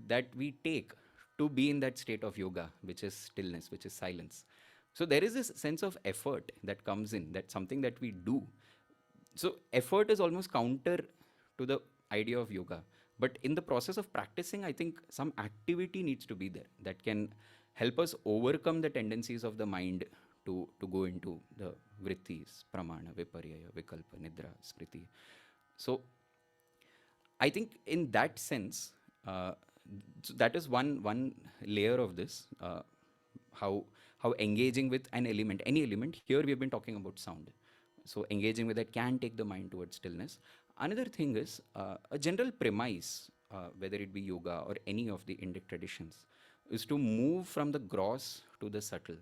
that we take to be in that state of yoga, which is stillness, which is silence. So, there is this sense of effort that comes in, that something that we do. So, effort is almost counter to the idea of yoga. But in the process of practicing, I think some activity needs to be there that can help us overcome the tendencies of the mind to go into the vrittis, pramana, viparyaya, vikalpa, nidra, smriti. So I think in that sense, so that is one layer of this. How how engaging with an element, any element. Here we have been talking about sound. So engaging with that can take the mind towards stillness. Another thing is a general premise whether it be yoga or any of the Indic traditions, is to move from the gross to the subtle.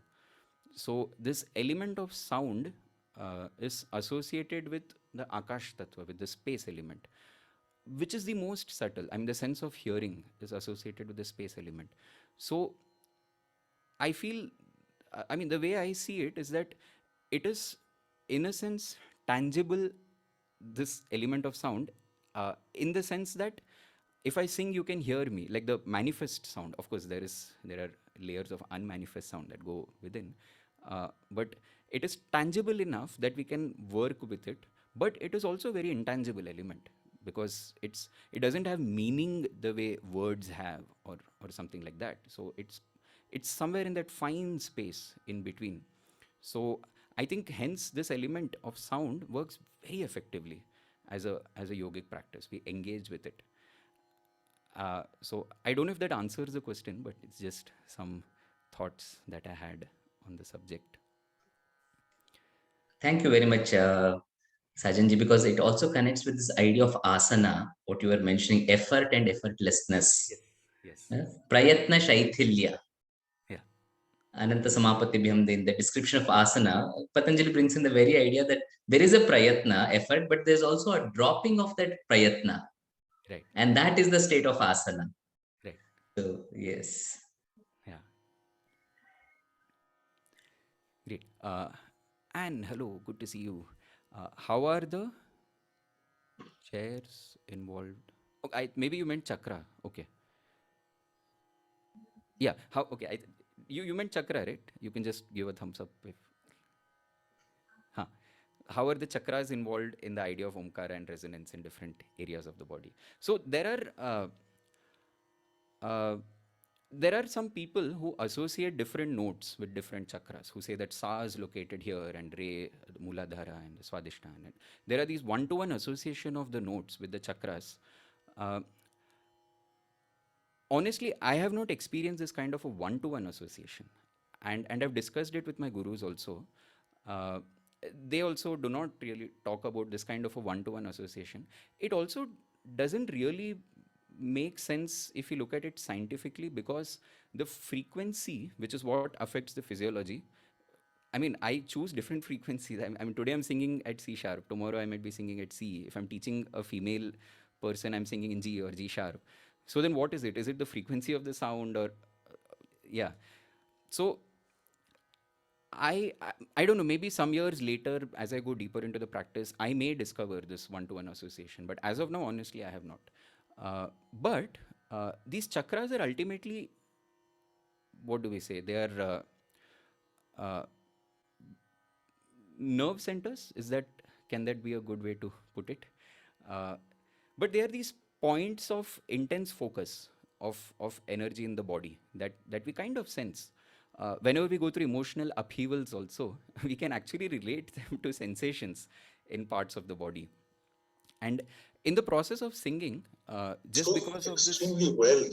So this element of sound is associated with the Akash Tattva, with the space element, which is the most subtle. I mean, the sense of hearing is associated with the space element. So I feel, I mean, the way I see it is that it is, in a sense, tangible, this element of sound, in the sense that if I sing, you can hear me, like the manifest sound. Of course, there are layers of unmanifest sound that go within, but it is tangible enough that we can work with it. But it is also a very intangible element because it doesn't have meaning the way words have, or something like that. So it's somewhere in that fine space in between. So I think hence this element of sound works very effectively as a yogic practice. We engage with it. So I don't know if that answers the question, but it's just some thoughts that I had on the subject. Thank you very much, Sajanji, because it also connects with this idea of asana, what you were mentioning, effort and effortlessness. Yes. Yes. Yeah? Prayatna Shaithilya. Yeah. Ananta Samapatibhyam, in the description of asana, Patanjali brings in the very idea that there is a prayatna, effort, but there's also a dropping of that prayatna. Right. And that is the state of asana. Right. So, yes. Yeah. Great. Anne, hello. Good to see you. How are the chairs involved? Oh, maybe you meant chakra. Okay. Yeah. How? Okay. You meant chakra, right? You can just give a thumbs up if. Huh. How are the chakras involved in the idea of omkara and resonance in different areas of the body? So uh, there are some people who associate different notes with different chakras, who say that sa is located here and re, muladhara and the swadhisthana. And there are these one-to-one association of the notes with the chakras. Uh, Honestly, I have not experienced this kind of a one-to-one association, and I've discussed it with my gurus also. Uh, they also do not really talk about this kind of a one-to-one association. It also doesn't really make sense if you look at it scientifically, because the frequency, which is what affects the physiology, I mean, I choose different frequencies. I mean, today I'm singing at C sharp. Tomorrow I might be singing at C. If I'm teaching a female person, I'm singing in G or G sharp. So then what is it? Is it the frequency of the sound, or yeah? So I don't know. Maybe some years later, as I go deeper into the practice, I may discover this one-to-one association. But as of now, honestly, I have not. But these chakras are ultimately, what do we say? They are nerve centers. Is that, can that be a good way to put it? Uh, but they are these points of intense focus of energy in the body that we kind of sense. Whenever we go through emotional upheavals, also, we can actually relate them to sensations in parts of the body. And in the process of singing, just so because of this. extremely well,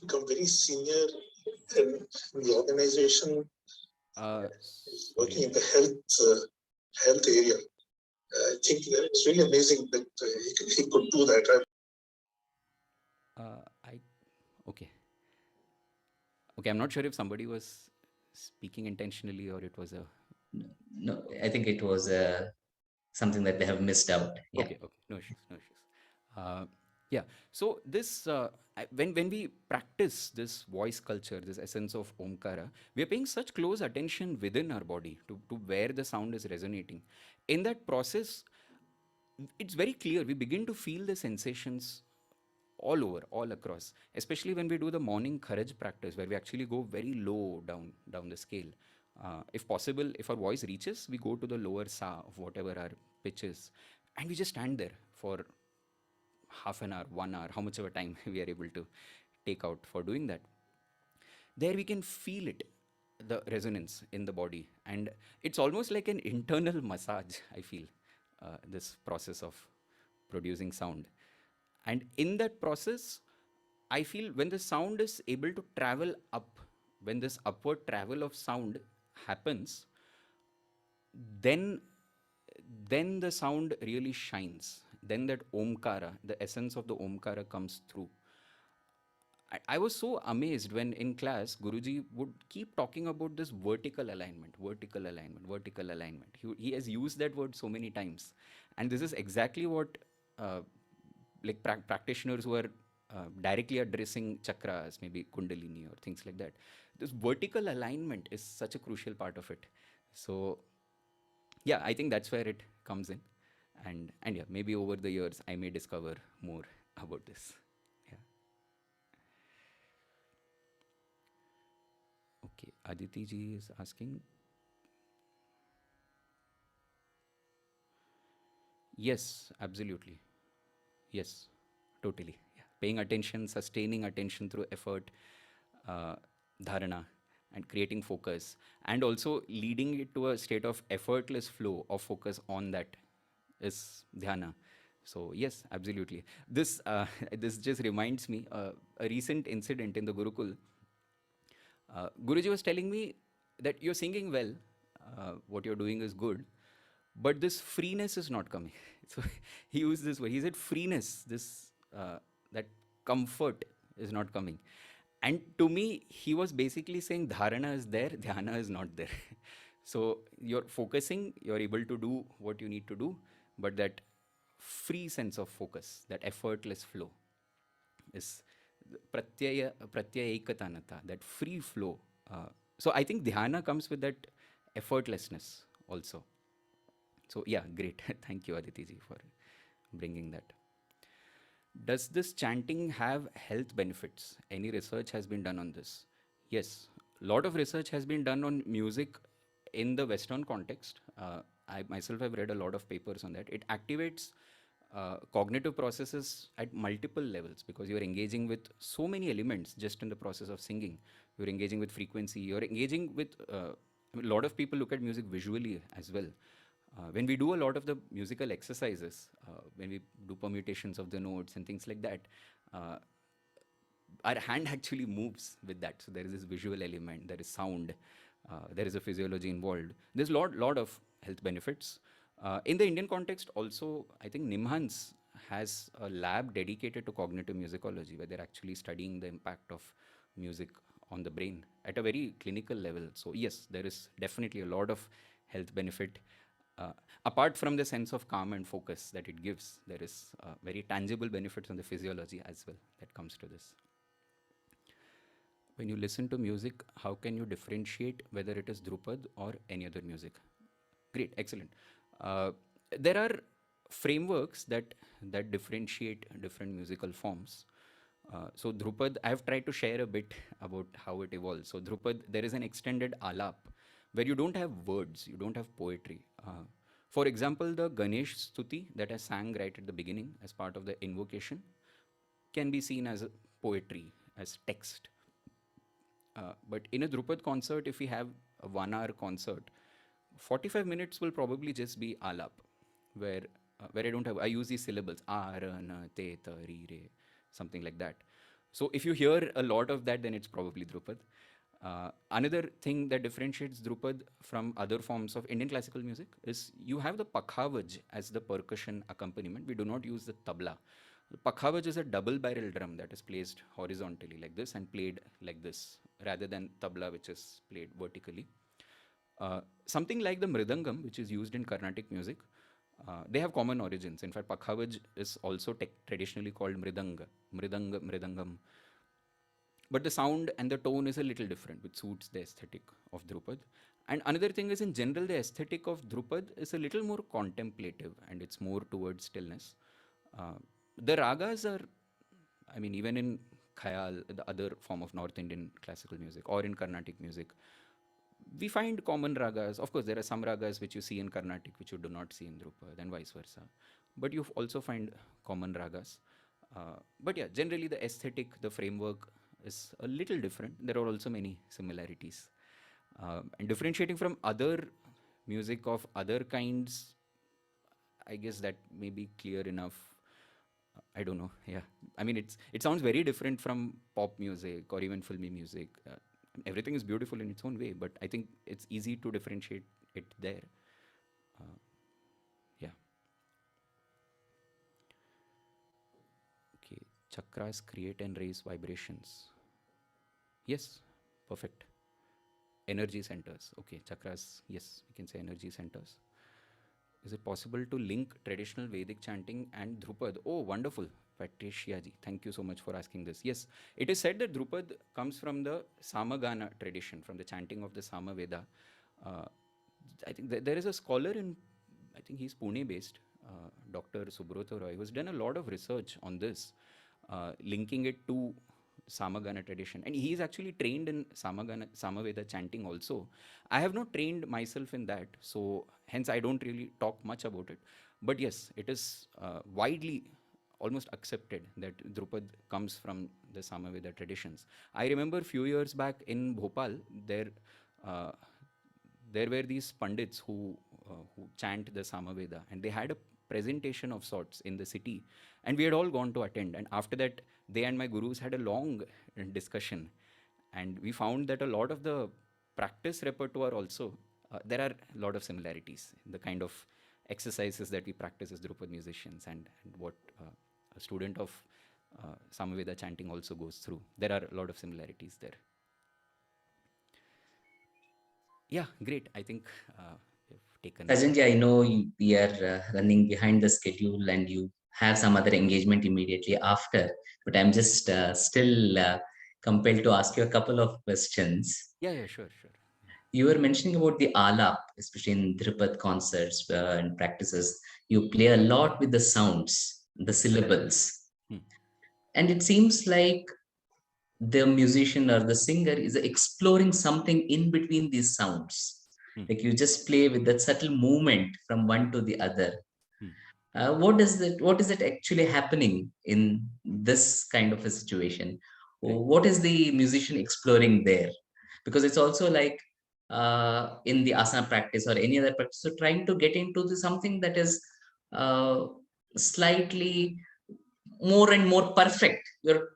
become very senior in the organization, Sorry. working in the health area. I think that it's really amazing that he could do that. I Okay. Okay, I'm not sure if somebody was speaking intentionally or it was a. No, I think it was something that they have missed out. Yeah. Okay, okay, no issues, no issues. Yeah, so this when we practice this voice culture, this essence of omkara, we are paying such close attention within our body to where the sound is resonating. In that process, it's very clear we begin to feel the sensations all over, all across. Especially when we do the morning courage practice, where we actually go very low down the scale. If possible, if our voice reaches, we go to the lower sa of whatever our pitch is, and we just stand there for half an hour, 1 hour, how much of a time we are able to take out for doing that. There we can feel it, the resonance in the body, and it's almost like an internal massage. I feel this process of producing sound, and in that process, I feel when the sound is able to travel up, when this upward travel of sound happens, then then the sound really shines then that Omkara, the essence of the Omkara comes through. I was so amazed when in class Guruji would keep talking about this vertical alignment, vertical alignment, vertical alignment. He has used that word so many times, and this is exactly what like practitioners who are directly addressing chakras, maybe Kundalini or things like that. This vertical alignment is such a crucial part of it. So yeah, I think that's where it comes in, and yeah, maybe over the years I may discover more about this. Yeah. Okay, Aditi ji is asking. Yes, absolutely. Yes, totally. Yeah. Paying attention, sustaining attention through effort, uh, dharana, and creating focus, and also leading it to a state of effortless flow of focus on that is dhyana. So yes, absolutely. This this just reminds me a recent incident in the Gurukul. Guruji was telling me that you're singing well, what you're doing is good, but this freeness is not coming. So he used this word. He said freeness, this that comfort is not coming. And to me, he was basically saying dharana is there, dhyana is not there. So you're focusing, you're able to do what you need to do, but that free sense of focus, that effortless flow, is pratyayikatanata, that free flow. So I think dhyana comes with that effortlessness also. So yeah, great. Thank you, Aditi ji, for bringing that. Does this chanting have health benefits? Any research has been done on this? Yes, a lot of research has been done on music in the Western context. I myself have read a lot of papers on that. It activates cognitive processes at multiple levels because you're engaging with so many elements just in the process of singing. You're engaging with frequency, you're engaging with, a lot of people look at music visually as well. When we do a lot of the musical exercises, when we do permutations of the notes and things like that, our hand actually moves with that. So there is this visual element, there is sound, there is a physiology involved. There's lot of health benefits. In the Indian context, also, I think Nimhans has a lab dedicated to cognitive musicology where they're actually studying the impact of music on the brain at a very clinical level. So yes, there is definitely a lot of health benefit. Apart from the sense of calm and focus that it gives, there is very tangible benefits on the physiology as well that comes to this. When you listen to music, how can you differentiate whether it is Dhrupad or any other music? Great, excellent. There are frameworks that differentiate different musical forms. So Dhrupad, I have tried to share a bit about how it evolves. So Dhrupad, there is an extended alap where you don't have words, you don't have poetry. For example, the Ganesh Stuti that I sang right at the beginning as part of the invocation can be seen as a poetry, as text. But in a Drupad concert, if we have a 1 hour concert, 45 minutes will probably just be alap, where I don't have, I use these syllables, a, ra, na, te, ta, ri, re, something like that. So if you hear a lot of that, then it's probably Drupad. Another thing that differentiates Drupad from other forms of Indian classical music is you have the pakhavaj as the percussion accompaniment. We do not use the tabla. The pakhavaj is a double barrel drum that is placed horizontally like this and played like this, rather than tabla, which is played vertically. Something like the mridangam, which is used in Carnatic music, they have common origins. In fact, pakhavaj is also traditionally called mridangam. But the sound and the tone is a little different, which suits the aesthetic of Drupad. And another thing is, in general, the aesthetic of Drupad is a little more contemplative and it's more towards stillness. The ragas are, I mean, even in Khayal, the other form of North Indian classical music, or in Carnatic music, we find common ragas. Of course, there are some ragas which you see in Carnatic which you do not see in Drupad, and vice versa. But you also find common ragas. But yeah, generally the aesthetic, the framework is a little different. There are also many similarities. And differentiating from other music of other kinds, I guess that may be clear enough. I don't know. Yeah, I mean, it sounds very different from pop music or even filmy music. Everything is beautiful in its own way, but I think it's easy to differentiate it there. Yeah. Chakras create and raise vibrations. Yes, perfect. Energy centers. Okay, chakras. Yes, we can say energy centers. Is it possible to link traditional Vedic chanting and Dhrupad? Oh, wonderful. Patricia ji, thank you so much for asking this. Yes, it is said that Dhrupad comes from the Samagana tradition, from the chanting of the Samaveda. Uh, I think there is a scholar in, I think he's Pune based, Dr. Subrata Roy, who's done a lot of research on this, linking it to Samagana tradition. And he is actually trained in Samaveda chanting also. I have not trained myself in that, so hence I don't really talk much about it. But yes, it is widely almost accepted that Drupad comes from the Samaveda traditions. I remember a few years back in Bhopal, uh, there were these pandits who chant the Samaveda, and they had a presentation of sorts in the city, and we had all gone to attend. And after that, they and my gurus had a long discussion, and we found that a lot of the practice repertoire also, there are a lot of similarities, the kind of exercises that we practice as Drupad musicians, and what a student of Samaveda chanting also goes through. There are a lot of similarities there. Yeah, great. I think we've taken. Sajanji, I know we are running behind the schedule and you have some other engagement immediately after, but I'm just still compelled to ask you a couple of questions. Yeah, yeah, sure, sure. You were mentioning about the alap, especially in Dhrupad concerts and practices. You play a lot with the sounds, the syllables. Hmm. And it seems like the musician or the singer is exploring something in between these sounds. Hmm. Like you just play with that subtle movement from one to the other. Hmm. What is it actually happening in this kind of a situation? Right. What is the musician exploring there? Because it's also like in the asana practice or any other practice, so trying to get into something that is uh, slightly more and more perfect. You're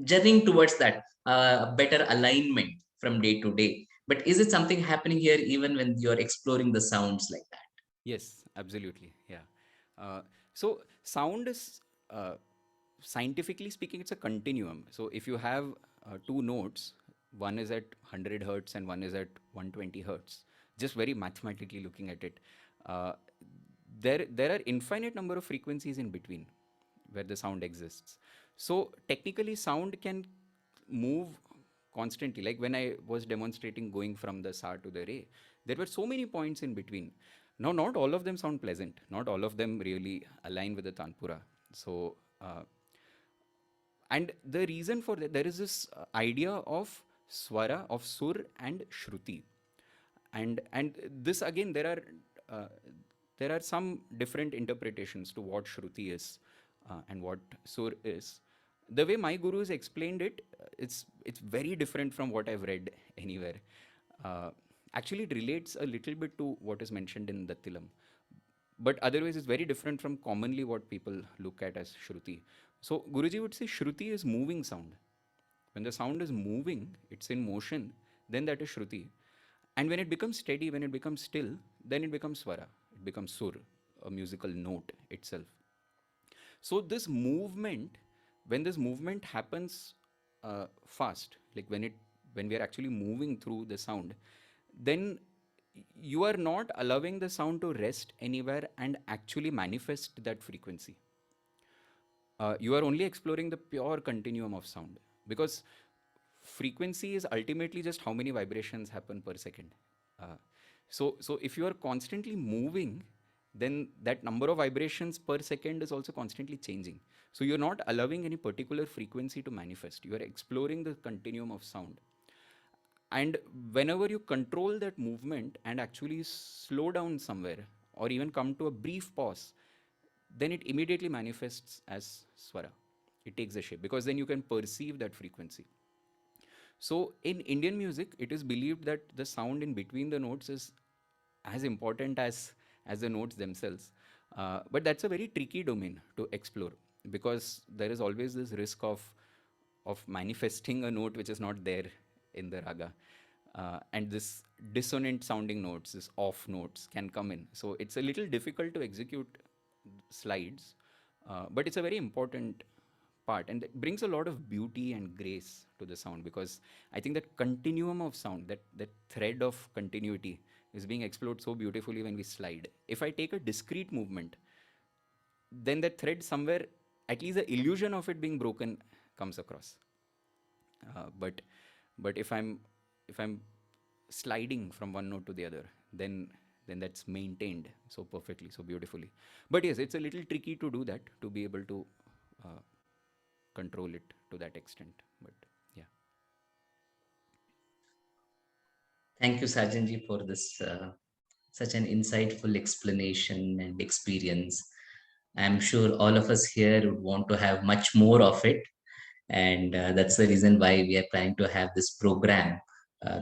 journeying towards that better alignment from day to day. But is it something happening here even when you're exploring the sounds like that? Yes, absolutely. Yeah. So sound is, scientifically speaking, it's a continuum. So if you have two notes, one is at 100 hertz and one is at 120 hertz, just very mathematically looking at it, uh, there are infinite number of frequencies in between where the sound exists. So technically, sound can move constantly. Like when I was demonstrating going from the sa to the re, there were so many points in between. Now, not all of them sound pleasant. Not all of them really align with the Tanpura. So, and the reason for that, there is this idea of Svara, of Sur and Shruti. And this again, uh, there are some different interpretations to what Shruti is and what Sur is. The way my gurus explained it, it's very different from what I've read anywhere. Uh, Actually, it relates a little bit to what is mentioned in Dattilam, but otherwise it's very different from commonly what people look at as Shruti. So Guruji would say Shruti is moving sound. When the sound is moving, it's in motion, then that is Shruti. And when it becomes steady, when it becomes still, then it becomes Swara. It becomes Sur, a musical note itself. So this movement, when this movement happens fast, like when we are actually moving through the sound, then you are not allowing the sound to rest anywhere and actually manifest that frequency. You are only exploring the pure continuum of sound, because frequency is ultimately just how many vibrations happen per second. So if you are constantly moving, then that number of vibrations per second is also constantly changing. So you're not allowing any particular frequency to manifest. You are exploring the continuum of sound. And whenever you control that movement and actually slow down somewhere or even come to a brief pause, then it immediately manifests as swara. It takes a shape because then you can perceive that frequency. So in Indian music, it is believed that the sound in between the notes is as important as the notes themselves. But that's a very tricky domain to explore, because there is always this risk of manifesting a note which is not there in the raga. And this dissonant sounding notes, this off notes can come in. So it's a little difficult to execute slides, but it's a very important part, and it brings a lot of beauty and grace to the sound, because I think that continuum of sound, that thread of continuity, is being explored so beautifully when we slide. If I take a discrete movement, then that thread somewhere, at least the illusion of it being broken comes across. But if I'm sliding from one note to the other, then that's maintained so perfectly, so beautifully. But yes, it's a little tricky to do that, to be able to uh, control it to that extent. But yeah. Thank you, Sajanji, for this such an insightful explanation and experience. I'm sure all of us here would want to have much more of it. And that's the reason why we are trying to have this program,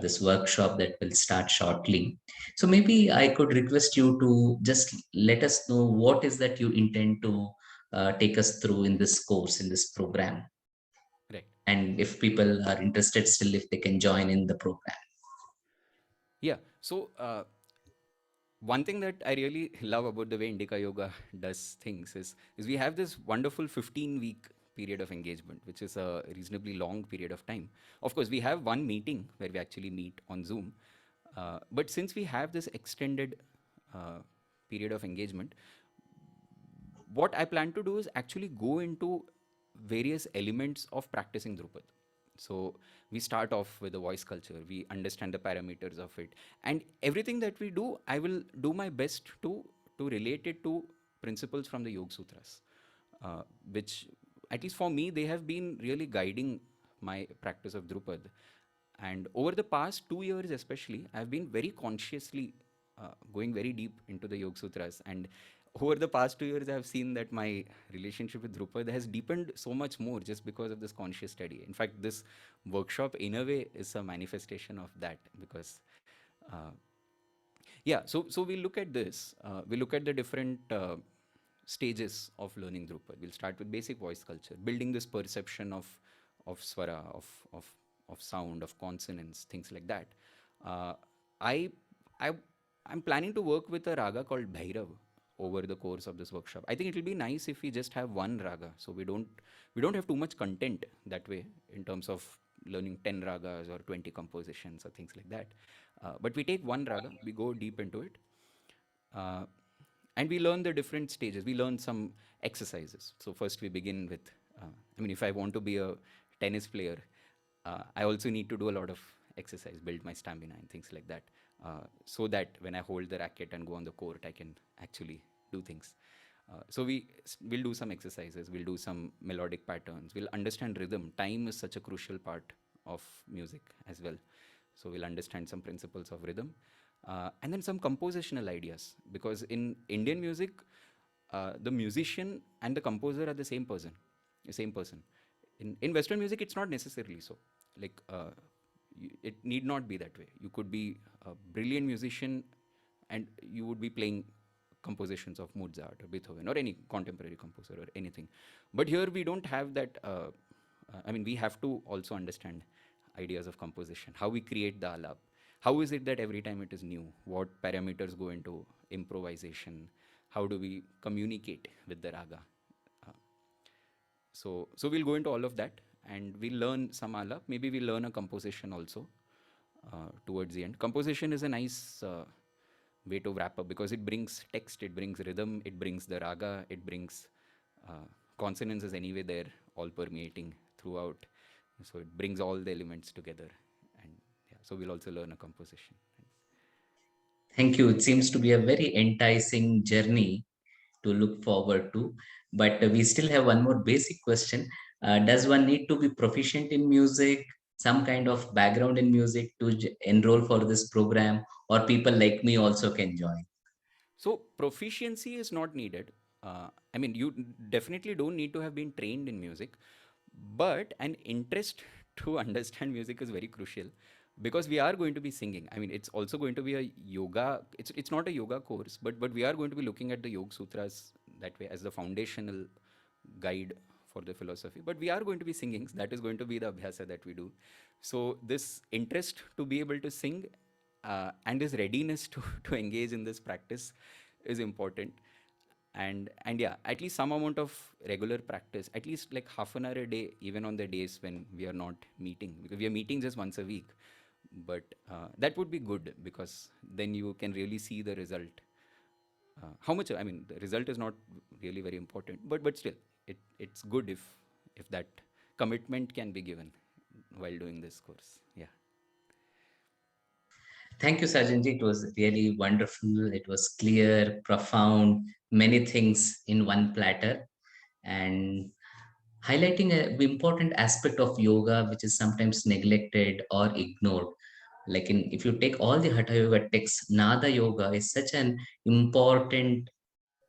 this workshop that will start shortly. So maybe I could request you to just let us know what is that you intend to take us through in this course, in this program. Right. And if people are interested still, if they can join in the program. Yeah. So one thing that I really love about the way Indica Yoga does things is we have this wonderful 15-week period of engagement, which is a reasonably long period of time. Of course, we have one meeting where we actually meet on Zoom, but since we have this extended uh, period of engagement, what I plan to do is actually go into various elements of practicing Drupad. So we start off with the voice culture, we understand the parameters of it, and everything that we do, I will do my best to relate it to principles from the Yoga Sutras, which, at least for me, they have been really guiding my practice of Drupad. And over the past 2 years, especially, I've been very consciously going very deep into the Yoga Sutras. And over the past 2 years, I've seen that my relationship with Drupad has deepened so much more just because of this conscious study. In fact, this workshop, in a way, is a manifestation of that, because uh, yeah, so we look at this. We look at the different stages of learning Drupad. We'll start with basic voice culture, building this perception of Svara, of of sound, of consonants, things like that. Uh, I I I'm planning to work with a raga called Bhairav over the course of this workshop. I think it will be nice if we just have one raga, so we don't have too much content that way in terms of learning 10 ragas or 20 compositions or things like that. But we take one raga, we go deep into it, uh, and we learn the different stages. We learn some exercises. So first we begin with, if I want to be a tennis player, I also need to do a lot of exercise, build my stamina and things like that, so that when I hold the racket and go on the court, I can actually do things. We'll do some exercises, we'll do some melodic patterns, we'll understand rhythm. Time is such a crucial part of music as well. So we'll understand some principles of rhythm, and then some compositional ideas, because in Indian music, the musician and the composer are the same person. In Western music, it's not necessarily so. Like, it need not be that way. You could be a brilliant musician and you would be playing compositions of Mozart or Beethoven or any contemporary composer or anything. But here we don't have that. We have to also understand ideas of composition, how we create the alap. How is it that every time it is new? What parameters go into improvisation? How do we communicate with the raga? Uh, so we'll go into all of that, and we'll learn some alap. Maybe we'll learn a composition also towards the end. Composition is a nice way to wrap up, because it brings text, it brings rhythm, it brings the raga, it brings consonance is anyway there, all permeating throughout. So it brings all the elements together, and yeah, so we'll also learn a composition. Thank you. It seems to be a very enticing journey to look forward to. But we still have one more basic question. Does one need to be proficient in music, some kind of background in music to enroll for this program, or people like me also can join? So proficiency is not needed. You definitely don't need to have been trained in music, but an interest to understand music is very crucial, because we are going to be singing. It's also going to be a yoga. It's not a yoga course, but we are going to be looking at the Yoga Sutras that way as the foundational guide for the philosophy. But we are going to be singing. That is going to be the abhyasa that we do. So this interest to be able to sing, and this readiness to, to engage in this practice is important. And yeah, at least some amount of regular practice, at least like half an hour a day, even on the days when we are not meeting, because we are meeting just once a week. But that would be good, because then you can really see the result. How much, I mean, the result is not really very important, but still, it's good if that commitment can be given while doing this course. Yeah. Thank you, Sajanji. It was really wonderful. It was clear, profound, many things in one platter, and highlighting an important aspect of yoga which is sometimes neglected or ignored. Like if you take all the Hatha Yoga texts, Nada Yoga is such an important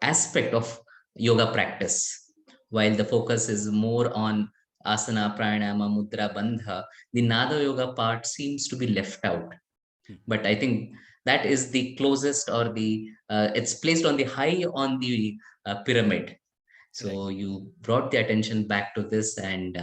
aspect of yoga practice. While the focus is more on asana, pranayama, mudra, bandha, the Nada Yoga part seems to be left out. Hmm. But I think that is the closest, or the it's placed on the high on the pyramid. Right. So you brought the attention back to this, and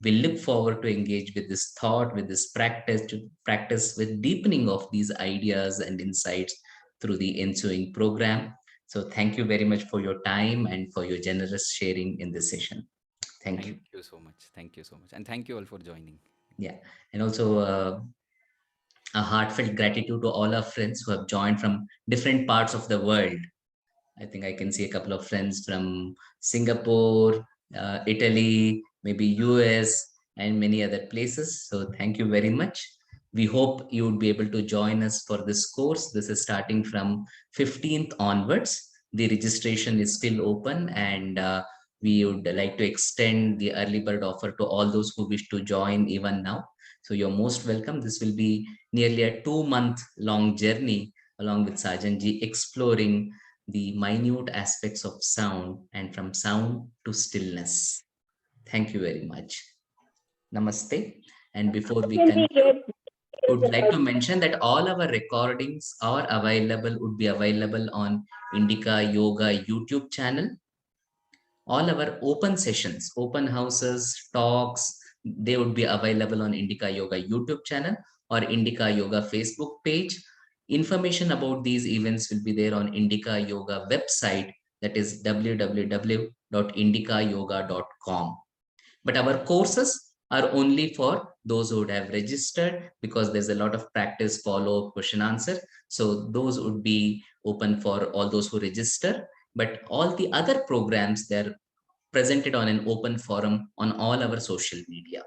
we look forward to engage with this thought, with this practice, to practice with deepening of these ideas and insights through the ensuing program. So thank you very much for your time and for your generous sharing in this session. Thank you. Thank you so much. Thank you so much. And thank you all for joining. Yeah. And also a heartfelt gratitude to all our friends who have joined from different parts of the world. I think I can see a couple of friends from Singapore, Italy, maybe US, and many other places. So thank you very much. We hope you would be able to join us for this course. This is starting from 15th onwards. The registration is still open, and we would like to extend the early bird offer to all those who wish to join even now. So you're most welcome. This will be nearly a 2-month long journey along with Sajanji, exploring the minute aspects of sound, and from sound to stillness. Thank you very much. Namaste. And before we conclude, I would like to mention that all our recordings are available, would be available on Indica Yoga YouTube channel. All our open sessions, open houses, talks, they would be available on Indica Yoga YouTube channel or Indica Yoga Facebook page. Information about these events will be there on Indica Yoga website, that is www.indicayoga.com. But our courses are only for those who would have registered, because there's a lot of practice, follow, question, answer. So those would be open for all those who register. But all the other programs, they're presented on an open forum on all our social media.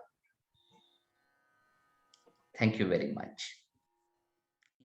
Thank you very much.